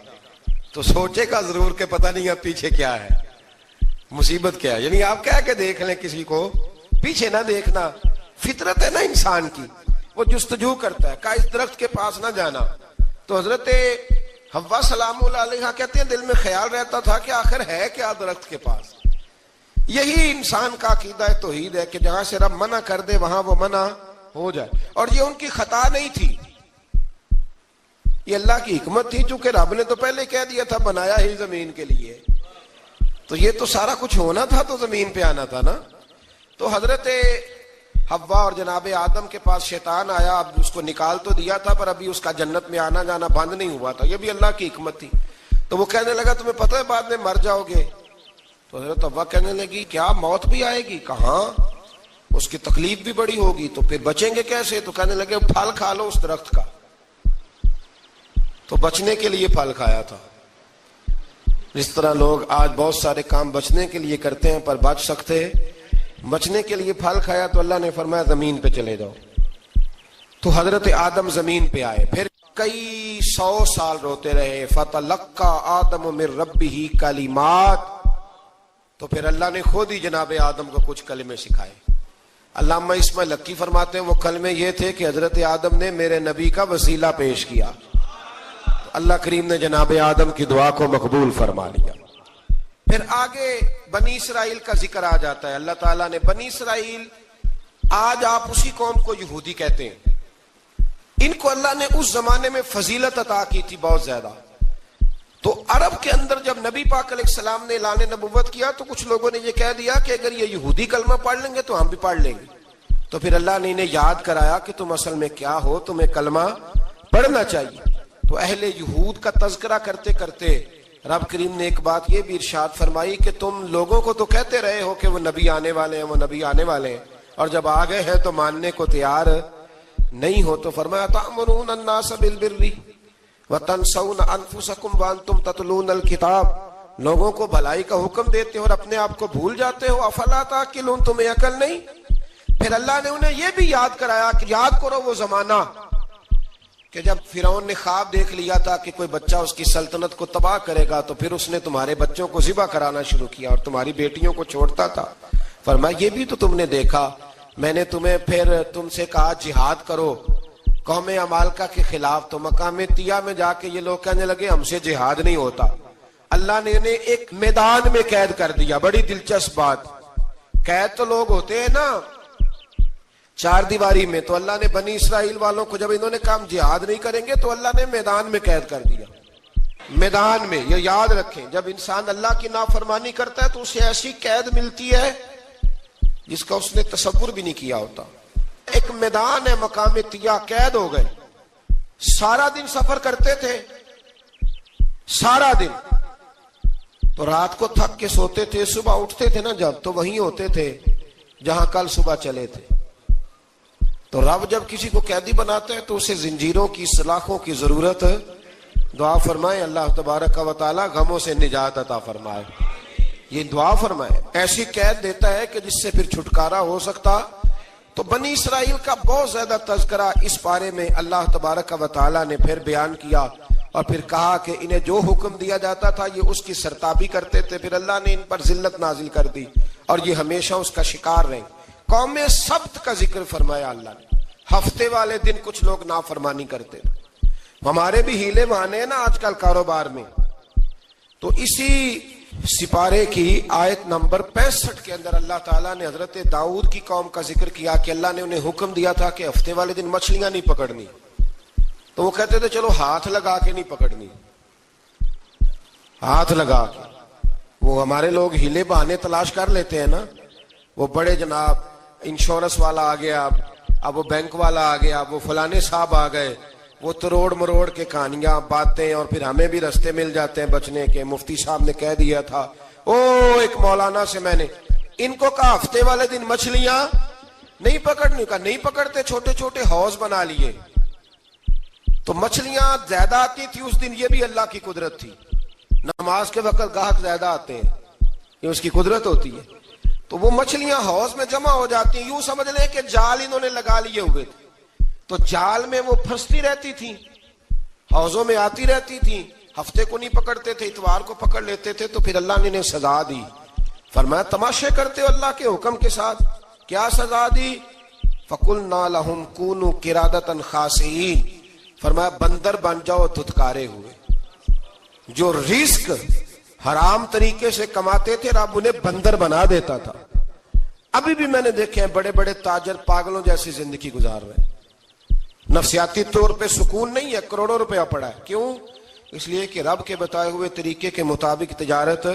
تو سوچے گا ضرور کہ پتہ نہیں اب پیچھے کیا ہے، مصیبت کیا ہے۔ یعنی آپ کہہ کے دیکھ لیں کسی کو، پیچھے نہ دیکھنا، فطرت ہے نا انسان کی، وہ جستجو کرتا ہے، کہا اس درخت کے پاس نہ جانا۔ تو حضرت حوا سلام اللہ علیہ کہتے ہیں دل میں خیال رہتا تھا کہ آخر ہے کیا درخت کے پاس۔ یہی انسان کا عقیدہ توحید ہے کہ جہاں سے رب منع کر دے وہاں وہ منع ہو جائے، اور یہ ان کی خطا نہیں تھی، یہ اللہ کی حکمت تھی، چونکہ رب نے تو پہلے کہہ دیا تھا بنایا ہی زمین کے لیے، تو یہ تو سارا کچھ ہونا تھا تو زمین پہ آنا تھا نا۔ تو حضرت حوا اور جناب آدم کے پاس شیطان آیا، اب اس کو نکال تو دیا تھا پر ابھی اس کا جنت میں آنا جانا بند نہیں ہوا تھا، یہ بھی اللہ کی حکمت تھی۔ تو وہ کہنے لگا تمہیں پتہ ہے بعد میں مر جاؤ گے؟ تو حضرت حوا کہنے لگی کیا موت بھی آئے گی؟ کہاں، اس کی تکلیف بھی بڑی ہوگی، تو پھر بچیں گے کیسے؟ تو کہنے لگے پھل کھا لو اس درخت کا، تو بچنے کے لیے پھل کھایا تھا۔ جس طرح لوگ آج بہت سارے کام بچنے کے لیے کرتے ہیں پر بچ سکتے، بچنے کے لیے پھل کھایا، تو اللہ نے فرمایا زمین پہ چلے جاؤ۔ تو حضرت آدم زمین پہ آئے، پھر کئی 100 سال روتے رہے، فَتَلَقَّى آدَمُ مِن رَبِّهِ کَلِمَاتٍ، تو پھر اللہ نے خود ہی جناب آدم کو کچھ کلمے سکھائے۔ علامہ اسماعیل لکی فرماتے ہیں وہ کلمے یہ تھے کہ حضرت آدم نے میرے نبی کا وسیلہ پیش کیا، اللہ کریم نے جناب آدم کی دعا کو مقبول فرما لیا۔ پھر آگے بنی اسرائیل کا ذکر آ جاتا ہے، اللہ تعالیٰ نے بنی اسرائیل، آج آپ اسی قوم کو یہودی کہتے ہیں، ان کو اللہ نے اس زمانے میں فضیلت عطا کی تھی بہت زیادہ، تو عرب کے اندر جب نبی پاک علیہ السلام نے اعلان نبوت کیا تو کچھ لوگوں نے یہ کہہ دیا کہ اگر یہ یہودی کلمہ پڑھ لیں گے تو ہم بھی پڑھ لیں گے. تو پھر اللہ نے انہیں یاد کرایا کہ تم اصل میں کیا ہو, تمہیں کلمہ پڑھنا چاہیے. تو اہل یہود کا تذکرہ کرتے کرتے رب کریم نے ایک بات یہ بھی ارشاد فرمائی کہ تم لوگوں کو تو کہتے رہے ہو کہ وہ نبی آنے والے ہیں, وہ نبی آنے والے ہیں, اور جب آ گئے ہیں تو ماننے کو تیار نہیں ہو. تو فرمایا تأمرون الناس بالبر وتنسون انفسکم وانتم تتلون الکتاب, لوگوں کو بھلائی کا حکم دیتے ہو اور اپنے آپ کو بھول جاتے ہو. افلا تعقلون, تمہیں عقل نہیں؟ پھر اللہ نے انہیں یہ بھی یاد کرایا کہ یاد کرو وہ زمانہ کہ جب فرعون نے خواب دیکھ لیا تھا کہ کوئی بچہ اس کی سلطنت کو تباہ کرے گا, تو پھر اس نے تمہارے بچوں کو ذبح کرانا شروع کیا اور تمہاری بیٹیوں کو چھوڑتا تھا. فرمایا یہ بھی تو تم نے دیکھا, میں نے تمہیں پھر تم سے کہا جہاد کرو قوم عمالقہ کے خلاف, تو مقام طیہ میں جا کے یہ لوگ کہنے لگے ہم سے جہاد نہیں ہوتا. اللہ نے انہیں ایک میدان میں قید کر دیا. بڑی دلچسپ بات, قید تو لوگ ہوتے ہیں نا چار دیواری میں, تو اللہ نے بنی اسرائیل والوں کو جب انہوں نے کہا ہم جہاد نہیں کریں گے تو اللہ نے میدان میں قید کر دیا. میدان میں, یہ یاد رکھیں, جب انسان اللہ کی نافرمانی کرتا ہے تو اسے ایسی قید ملتی ہے جس کا اس نے تصور بھی نہیں کیا ہوتا. ایک میدان ہے مقام طیہ, قید ہو گئے, سارا دن سفر کرتے تھے, سارا دن, تو رات کو تھک کے سوتے تھے, صبح اٹھتے تھے نا جب, تو وہیں ہوتے تھے جہاں کل صبح چلے تھے. تو رب جب کسی کو قیدی بناتا ہے تو اسے زنجیروں کی سلاخوں کی ضرورت ہے. دعا فرمائے اللہ تبارک و تعالی غموں سے نجات عطا فرمائے. یہ دعا فرمائے, ایسی قید دیتا ہے کہ جس سے پھر چھٹکارا ہو سکتا. تو بنی اسرائیل کا بہت زیادہ تذکرہ اس پارے میں اللہ تبارک و تعالی نے پھر بیان کیا, اور پھر کہا کہ انہیں جو حکم دیا جاتا تھا یہ اس کی سرتابی کرتے تھے. پھر اللہ نے ان پر ذلت نازل کر دی اور یہ ہمیشہ اس کا شکار رہے. قوم سبت کا ذکر فرمایا اللہ نے, ہفتے والے دن کچھ لوگ نافرمانی کرتے تھے. ہمارے بھی ہیلے بہانے ہیں نا آج کل کاروبار میں. تو اسی سپارے کی آیت نمبر 65 کے اندر اللہ تعالیٰ نے حضرت داؤد کی قوم کا ذکر کیا کہ اللہ نے انہیں حکم دیا تھا کہ ہفتے والے دن مچھلیاں نہیں پکڑنی. تو وہ کہتے تھے چلو ہاتھ لگا کے نہیں پکڑنی, ہاتھ لگا کے. وہ ہمارے لوگ ہیلے بہانے تلاش کر لیتے ہیں نا, وہ بڑے جناب انشورنس والا آ گیا, اب وہ بینک والا آ گیا, وہ فلانے صاحب آ گئے, وہ تروڑ مروڑ کے کہانیاں باتیں, اور پھر ہمیں بھی رستے مل جاتے ہیں بچنے کے. مفتی صاحب نے کہہ دیا تھا, ایک مولانا سے میں نے ان کو کہا ہفتے والے دن مچھلیاں نہیں پکڑنی, کا نہیں پکڑتے, چھوٹے چھوٹے حوض بنا لیے. تو مچھلیاں زیادہ آتی تھی اس دن, یہ بھی اللہ کی قدرت تھی. نماز کے وقت گاہک زیادہ آتے ہیں, یہ اس کی قدرت ہوتی ہے. تو وہ مچھلیاں حوض میں جمع ہو جاتی ہیں. یوں سمجھ لیں کہ جال انہوں نے لگا لیے ہوئے تھے, تو جال میں وہ پھنستی رہتی تھی, حوضوں میں آتی رہتی تھی. ہفتے کو نہیں پکڑتے تھے, اتوار کو پکڑ لیتے تھے. تو پھر اللہ نے انہیں سزا دی. فرمایا تماشے کرتے ہو اللہ کے حکم کے ساتھ. کیا سزا دی؟ فَقُلْنَا لَهُمْ كُونُوا قِرَادَةً خَاسِئِينَ, فرمایا بندر بن جاؤ دھتکارے ہوئے. جو رزق حرام طریقے سے کماتے تھے رب انہیں بندر بنا دیتا تھا. ابھی بھی میں نے دیکھے ہیں بڑے بڑے تاجر پاگلوں جیسی زندگی گزار رہے ہیں. نفسیاتی طور پہ سکون نہیں ہے, کروڑوں روپیہ پڑا ہے. کیوں؟ اس لیے کہ رب کے بتائے ہوئے طریقے کے مطابق تجارت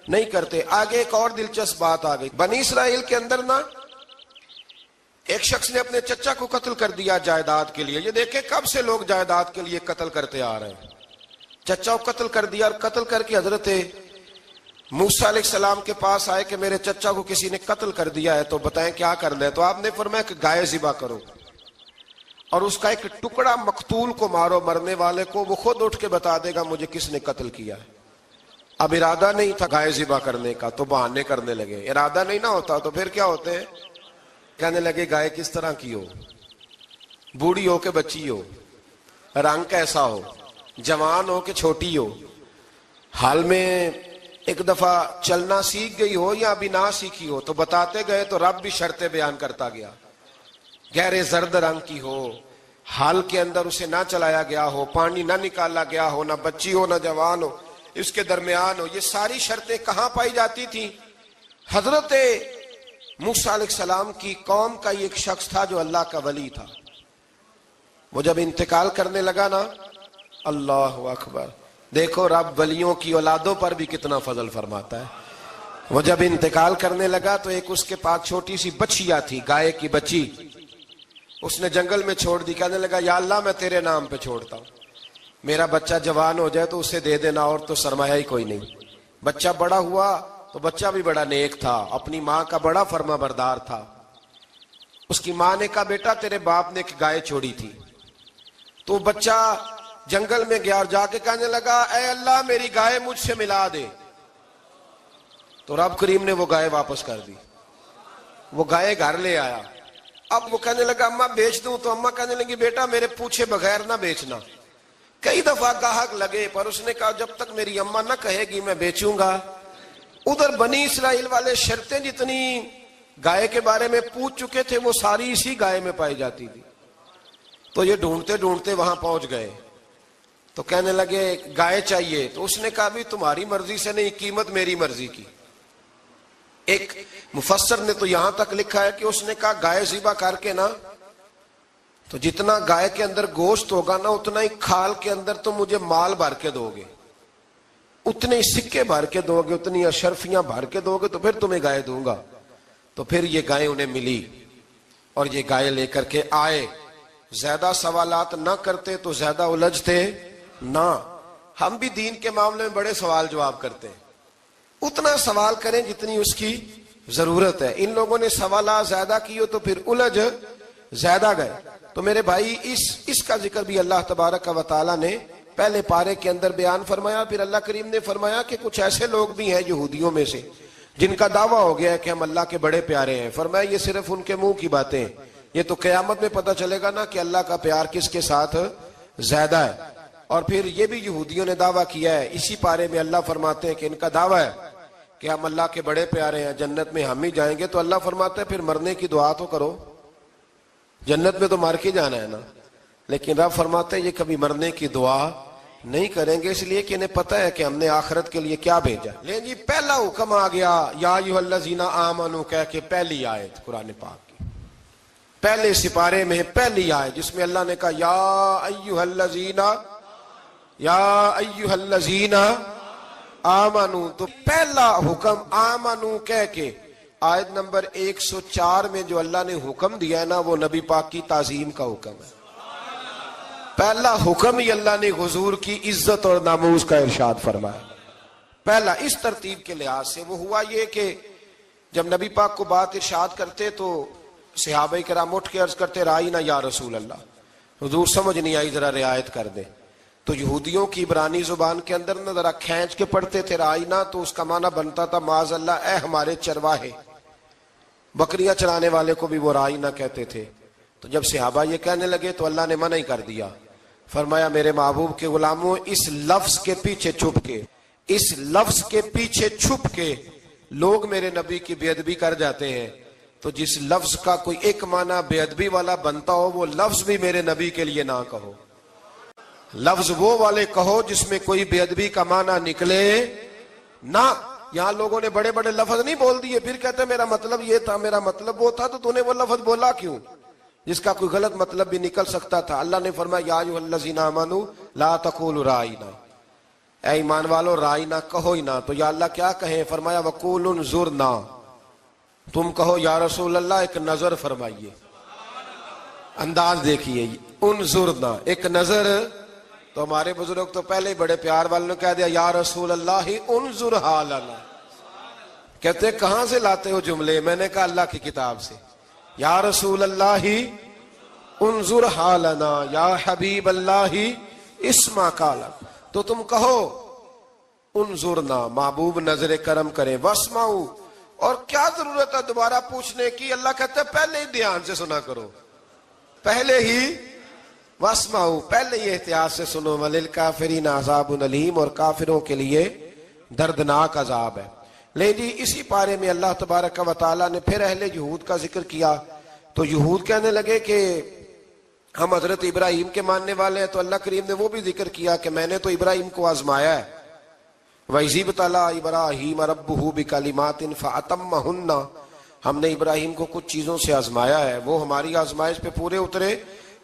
نہیں کرتے. آگے ایک اور دلچسپ بات آ گئی. بنی اسرائیل کے اندر نا ایک شخص نے اپنے چچا کو قتل کر دیا جائیداد کے لیے. یہ دیکھیں کب سے لوگ جائیداد کے لیے قتل کرتے آ رہے ہیں. چچا کو قتل کر دیا, اور قتل کر کے حضرت موسیٰ علیہ السلام کے پاس آئے کہ میرے چچا کو کسی نے قتل کر دیا ہے, تو بتائیں کیا کرنا ہے. تو آپ نے فرمایا کہ گائے ذبح کرو اور اس کا ایک ٹکڑا مقتول کو مارو, مرنے والے کو, وہ خود اٹھ کے بتا دے گا مجھے کس نے قتل کیا ہے. اب ارادہ نہیں تھا گائے ذبح کرنے کا, تو بہانے کرنے لگے. ارادہ نہیں نہ ہوتا تو پھر کیا ہوتے ہیں, کہنے لگے گائے کس طرح کی ہو, بوڑھی ہو کہ بچی ہو, رنگ کیسا ہو, جوان ہو کہ چھوٹی ہو, حال میں ایک دفعہ چلنا سیکھ گئی ہو یا ابھی نہ سیکھی ہو. تو بتاتے گئے تو رب بھی شرطیں بیان کرتا گیا. گہرے زرد رنگ کی ہو, حال کے اندر اسے نہ چلایا گیا ہو, پانی نہ نکالا گیا ہو, نہ بچی ہو نہ جوان ہو, اس کے درمیان ہو. یہ ساری شرطیں کہاں پائی جاتی تھیں؟ حضرت موسیٰ علیہ السلام کی قوم کا ایک شخص تھا جو اللہ کا ولی تھا. وہ جب انتقال کرنے لگا نا, اللہ اکبر, دیکھو رب ولیوں کی اولادوں پر بھی کتنا فضل فرماتا ہے. وہ جب انتقال کرنے لگا تو ایک اس کے پاس چھوٹی سی بچیا تھی، گائے کی بچی، اس نے جنگل میں چھوڑ دی. کہنے لگا یا اللہ میں تیرے نام پہ چھوڑتا ہوں، میرا بچہ جوان ہو جائے تو اسے دے دینا، اور تو سرمایہ ہی کوئی نہیں. بچہ بڑا ہوا تو بچہ بھی بڑا نیک تھا، اپنی ماں کا بڑا فرما بردار تھا. اس کی ماں نے کہا بیٹا تیرے باپ نے ایک گائے چھوڑی تھی. تو بچہ جنگل میں گیا اور جا کے کہنے لگا اے اللہ میری گائے مجھ سے ملا دے. تو رب کریم نے وہ گائے واپس کر دی. وہ گائے گھر لے آیا. اب وہ کہنے لگا اماں بیچ دوں، تو اماں کہنے لگی بیٹا میرے پوچھے بغیر نہ بیچنا. کئی دفعہ گاہک لگے پر اس نے کہا جب تک میری اماں نہ کہے گی میں بیچوں گا. ادھر بنی اسرائیل والے شرطیں جتنی گائے کے بارے میں پوچھ چکے تھے وہ ساری اسی گائے میں پائی جاتی تھی. تو یہ ڈھونڈتے ڈھونڈتے وہاں پہنچ گئے تو کہنے لگے گائے چاہیے. تو اس نے کہا بھی تمہاری مرضی سے نہیں، قیمت میری مرضی کی. ایک مفسر نے تو یہاں تک لکھا ہے کہ اس نے کہا گائے ذبح کر کے نا تو جتنا گائے کے اندر گوشت ہوگا نا اتنا ہی کھال کے اندر تو مجھے مال بھر کے دو گے، اتنے ہی سکے بھر کے دو گے، اتنی اشرفیاں بھر کے دو گے تو پھر تمہیں گائے دوں گا. تو پھر یہ گائے انہیں ملی اور یہ گائے لے کر کے آئے. زیادہ سوالات نہ کرتے تو زیادہ الجھتے نہ. ہم بھی دین کے معاملے میں بڑے سوال جواب کرتے ہیں، اتنا سوال کریں جتنی اس کی ضرورت ہے. ان لوگوں نے سوالات زیادہ کیے تو پھر الجھ زیادہ گئے. تو میرے بھائی اس کا ذکر بھی اللہ تبارک و تعالیٰ نے پہلے پارے کے اندر بیان فرمایا. پھر اللہ کریم نے فرمایا کہ کچھ ایسے لوگ بھی ہیں یہودیوں میں سے جن کا دعویٰ ہو گیا ہے کہ ہم اللہ کے بڑے پیارے ہیں. فرمایا یہ صرف ان کے منہ کی باتیں ہیں، یہ تو قیامت میں پتہ چلے گا نا کہ اللہ کا پیار کس کے ساتھ زیادہ ہے. اور پھر یہ بھی یہودیوں نے دعویٰ کیا ہے. اسی پارے میں اللہ فرماتے ہیں کہ ان کا دعویٰ ہے کہ ہم اللہ کے بڑے پیارے ہیں، جنت میں ہم ہی جائیں گے. تو اللہ فرماتا ہے پھر مرنے کی دعا تو کرو، جنت میں تو مر کے جانا ہے نا. لیکن رب فرماتے ہیں یہ کبھی مرنے کی دعا نہیں کریں گے، اس لیے کہ انہیں پتہ ہے کہ ہم نے آخرت کے لیے کیا بھیجا. لیکن جی پہلا حکم آ گیا یا ایھا الذین آمنوا کہہ کے، پہلی آیت قرآن پاک کی پہلے سپارے میں پہلی آیت جس میں اللہ نے کہا یا ایھا الذین آمنو. تو پہلا حکم آمنو کہہ کے آیت نمبر 104 میں جو اللہ نے حکم دیا ہے نا وہ نبی پاک کی تعظیم کا حکم ہے. پہلا حکم ہی اللہ نے حضور کی عزت اور ناموس کا ارشاد فرمایا. پہلا اس ترتیب کے لحاظ سے وہ ہوا یہ کہ جب نبی پاک کو بات ارشاد کرتے تو صحابہ کرام اٹھ کے عرض کرتے رائینا یا رسول اللہ، حضور سمجھ نہیں آئی ذرا رعایت کر دیں. تو یہودیوں کی عبرانی زبان کے اندر نہ ذرا کھینچ کے پڑھتے تھے رائینا، تو اس کا معنی بنتا تھا معاذ اللہ اے ہمارے چرواہے. بکریاں چرانے والے کو بھی وہ رائینا کہتے تھے. تو جب صحابہ یہ کہنے لگے تو اللہ نے منع ہی کر دیا. فرمایا میرے محبوب کے غلاموں اس لفظ کے پیچھے چھپ کے لوگ میرے نبی کی بے ادبی کر جاتے ہیں. تو جس لفظ کا کوئی ایک معنی بے ادبی والا بنتا ہو وہ لفظ بھی میرے نبی کے لیے نہ کہو. لفظ وہ والے کہو جس میں کوئی بے ادبی کا معنی نکلے نہ. یہاں لوگوں نے بڑے بڑے لفظ نہیں بول دیے پھر کہتے میرا مطلب یہ تھا، میرا مطلب وہ تھا. تو تو نے وہ لفظ بولا کیوں جس کا کوئی غلط مطلب بھی نکل سکتا تھا. اللہ نے فرمایا یا ایھا الذین آمنوا لا تقولوا رائینا، اے ایمان والو رائینا کہو ہی نہ. تو یا اللہ کیا کہیں؟ فرمایا وقولوا انظرنا، تم کہو یا رسول اللہ ایک نظر فرمائیے. انداز دیکھیے انظرنا ایک نظر. تو ہمارے بزرگ تو پہلے بڑے پیار والوں نے کہہ دیا یا رسول اللہ انظر حالنا. کہتے کہاں سے لاتے ہو جملے؟ میں نے کہا اللہ کی کتاب سے. یا رسول اللہ انظر حالنا یا حبیب اللہ اسمع قالا. تو تم کہو انظرنا، محبوب نظر کرم کرے، واسمعوا. اور کیا ضرورت ہے دوبارہ پوچھنے کی؟ اللہ کہتا ہے پہلے ہی دھیان سے سنا کرو، پہلے ہی واسمعوا، پہلے ہی احتیاط سے سنو. وللکافرین عذاب علیم، اور کافروں کے لیے دردناک عذاب ہے. لیکن جی اسی پارے میں اللہ تبارک و تعالیٰ نے پھر اہل یہود کا ذکر کیا. تو یہود کہنے لگے کہ ہم حضرت ابراہیم کے ماننے والے ہیں. تو اللہ کریم نے وہ بھی ذکر کیا کہ میں نے تو ابراہیم کو آزمایا ہے. وَإِذِ ابْتَلَىٰ إِبْرَاهِيمَ رَبُّهُ بِكَلِمَاتٍ فَأَتَمَّهُنَّ، ہم نے ابراہیم کو کچھ چیزوں سے آزمایا ہے، وہ ہماری آزمائش پہ پورے اترے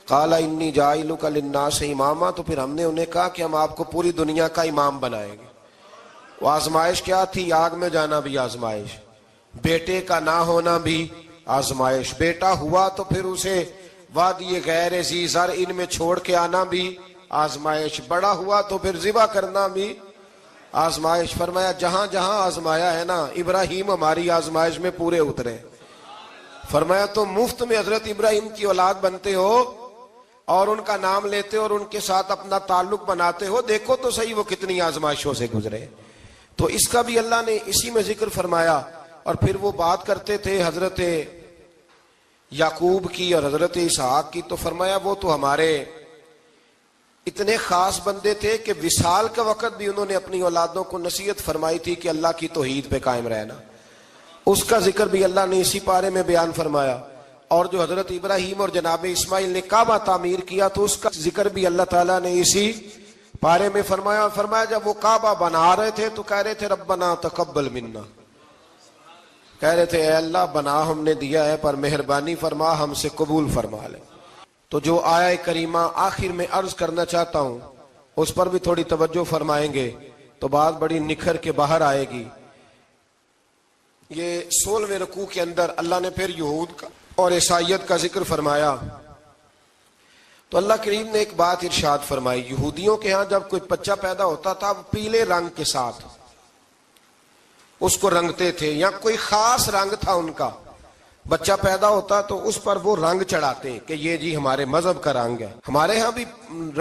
قال انی جاعلک للناس اماما، تو پھر ہم نے انہیں کہا کہ ہم آپ کو پوری دنیا کا امام بنائیں گے۔ وہ آزمائش کیا تھی؟ آگ میں جانا بھی آزمائش، بیٹے کا نہ ہونا بھی آزمائش، بیٹا ہوا تو پھر اسے وادی غیر ذی زرع ان میں چھوڑ کے آنا بھی آزمائش، بڑا ہوا تو پھر ذبح کرنا بھی آزمائش۔ فرمایا جہاں جہاں آزمایا ہے نا، ابراہیم ہماری آزمائش میں پورے اترے۔ فرمایا تو مفت میں حضرت ابراہیم کی اولاد بنتے ہو اور ان کا نام لیتے اور ان کے ساتھ اپنا تعلق بناتے ہو، دیکھو تو صحیح وہ کتنی آزمائشوں سے گزرے۔ تو اس کا بھی اللہ نے اسی میں ذکر فرمایا۔ اور پھر وہ بات کرتے تھے حضرت یعقوب کی اور حضرت اسحاق کی، تو فرمایا وہ تو ہمارے اتنے خاص بندے تھے کہ وصال کا وقت بھی انہوں نے اپنی اولادوں کو نصیحت فرمائی تھی کہ اللہ کی توحید پہ قائم رہنا، اس کا ذکر بھی اللہ نے اسی پارے میں بیان فرمایا۔ اور جو حضرت ابراہیم اور جناب اسماعیل نے کعبہ تعمیر کیا تو اس کا ذکر بھی اللہ تعالیٰ نے اسی پارے میں فرمایا۔ اور فرمایا جب وہ کعبہ بنا رہے تھے تو کہہ رہے تھے ربنا تقبل منا، کہہ رہے تھے اے اللہ بنا ہم نے دیا ہے پر مہربانی فرما ہم سے قبول فرما لے۔ تو جو آیہ کریمہ آخر میں عرض کرنا چاہتا ہوں اس پر بھی تھوڑی توجہ فرمائیں گے تو بات بڑی نکھر کے باہر آئے گی۔ یہ 16ویں رکوع کے اندر اللہ نے پھر یہود کا اور عیسائیت کا ذکر فرمایا تو اللہ کریم نے ایک بات ارشاد فرمائی، یہودیوں کے ہاں جب کوئی بچہ پیدا ہوتا تھا وہ پیلے رنگ کے ساتھ اس کو رنگتے تھے، یا کوئی خاص رنگ تھا ان کا، بچہ پیدا ہوتا تو اس پر وہ رنگ چڑھاتے کہ یہ جی ہمارے مذہب کا رنگ ہے۔ ہمارے ہاں بھی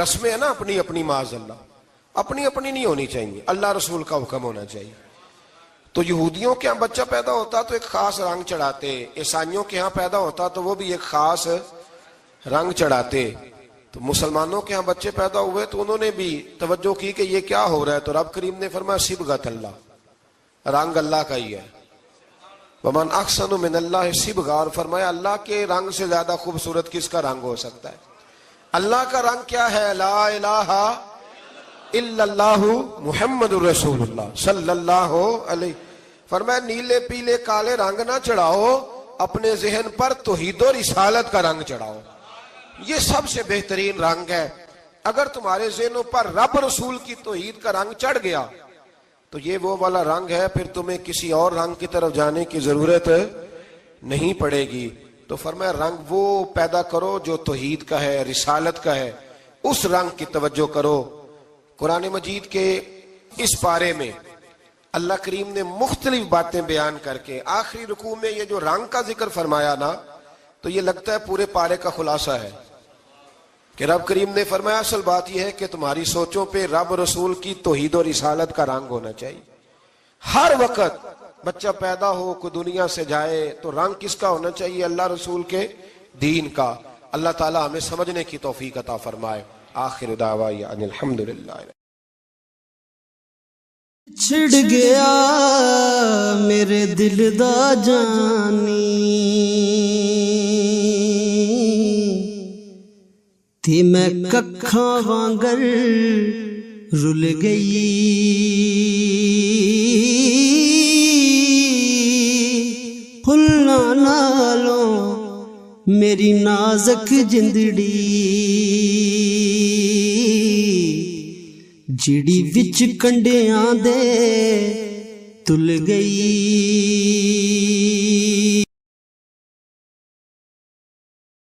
رسمیں ہیں نا اپنی اپنی، معاذ اللہ اپنی اپنی نہیں ہونی چاہیے، اللہ رسول کا حکم ہونا چاہیے۔ تو یہودیوں کے ہاں بچہ پیدا ہوتا تو ایک خاص رنگ چڑھاتے، عیسائیوں کے ہاں پیدا ہوتا تو وہ بھی ایک خاص رنگ چڑھاتے۔ تو مسلمانوں کے ہاں بچے پیدا ہوئے تو انہوں نے بھی توجہ کی کہ یہ کیا ہو رہا ہے، تو رب کریم نے فرمایا صبغۃ اللہ، رنگ اللہ کا ہی ہے۔ ومن احسن من اللہ صبغہ، اور فرمایا اللہ کے رنگ سے زیادہ خوبصورت کس کا رنگ ہو سکتا ہے؟ اللہ کا رنگ کیا ہے؟ لا الہ الا اللہ محمد الرسول اللہ صلی اللہ علیہ۔ فرمایا نیلے پیلے کالے رنگ نہ چڑھاؤ، اپنے ذہن پر توحید و رسالت کا رنگ چڑھاؤ، یہ سب سے بہترین رنگ ہے۔ اگر تمہارے ذہنوں پر رب رسول کی توحید کا رنگ چڑھ گیا تو یہ وہ والا رنگ ہے، پھر تمہیں کسی اور رنگ کی طرف جانے کی ضرورت نہیں پڑے گی۔ تو فرمایا رنگ وہ پیدا کرو جو توحید کا ہے، رسالت کا ہے، اس رنگ کی توجہ کرو۔ قرآن مجید کے اس پارے میں اللہ کریم نے مختلف باتیں بیان کر کے آخری رکوع میں یہ جو رنگ کا ذکر فرمایا نا، تو یہ لگتا ہے پورے پارے کا خلاصہ ہے کہ رب کریم نے فرمایا اصل بات یہ ہے کہ تمہاری سوچوں پہ رب رسول کی توحید و رسالت کا رنگ ہونا چاہیے۔ ہر وقت بچہ پیدا ہو، کوئی دنیا سے جائے تو رنگ کس کا ہونا چاہیے؟ اللہ رسول کے دین کا۔ اللہ تعالی ہمیں سمجھنے کی توفیق عطا فرمائے۔ آخر دعوانا ان الحمدللہ۔ چھڑ گیا میرے دل دا جانی تے میں ککھاں وانگر رل گئی، پھلاں نالوں میری نازک جندڑی جڑی وچ کنڈیاں دے تل گئی۔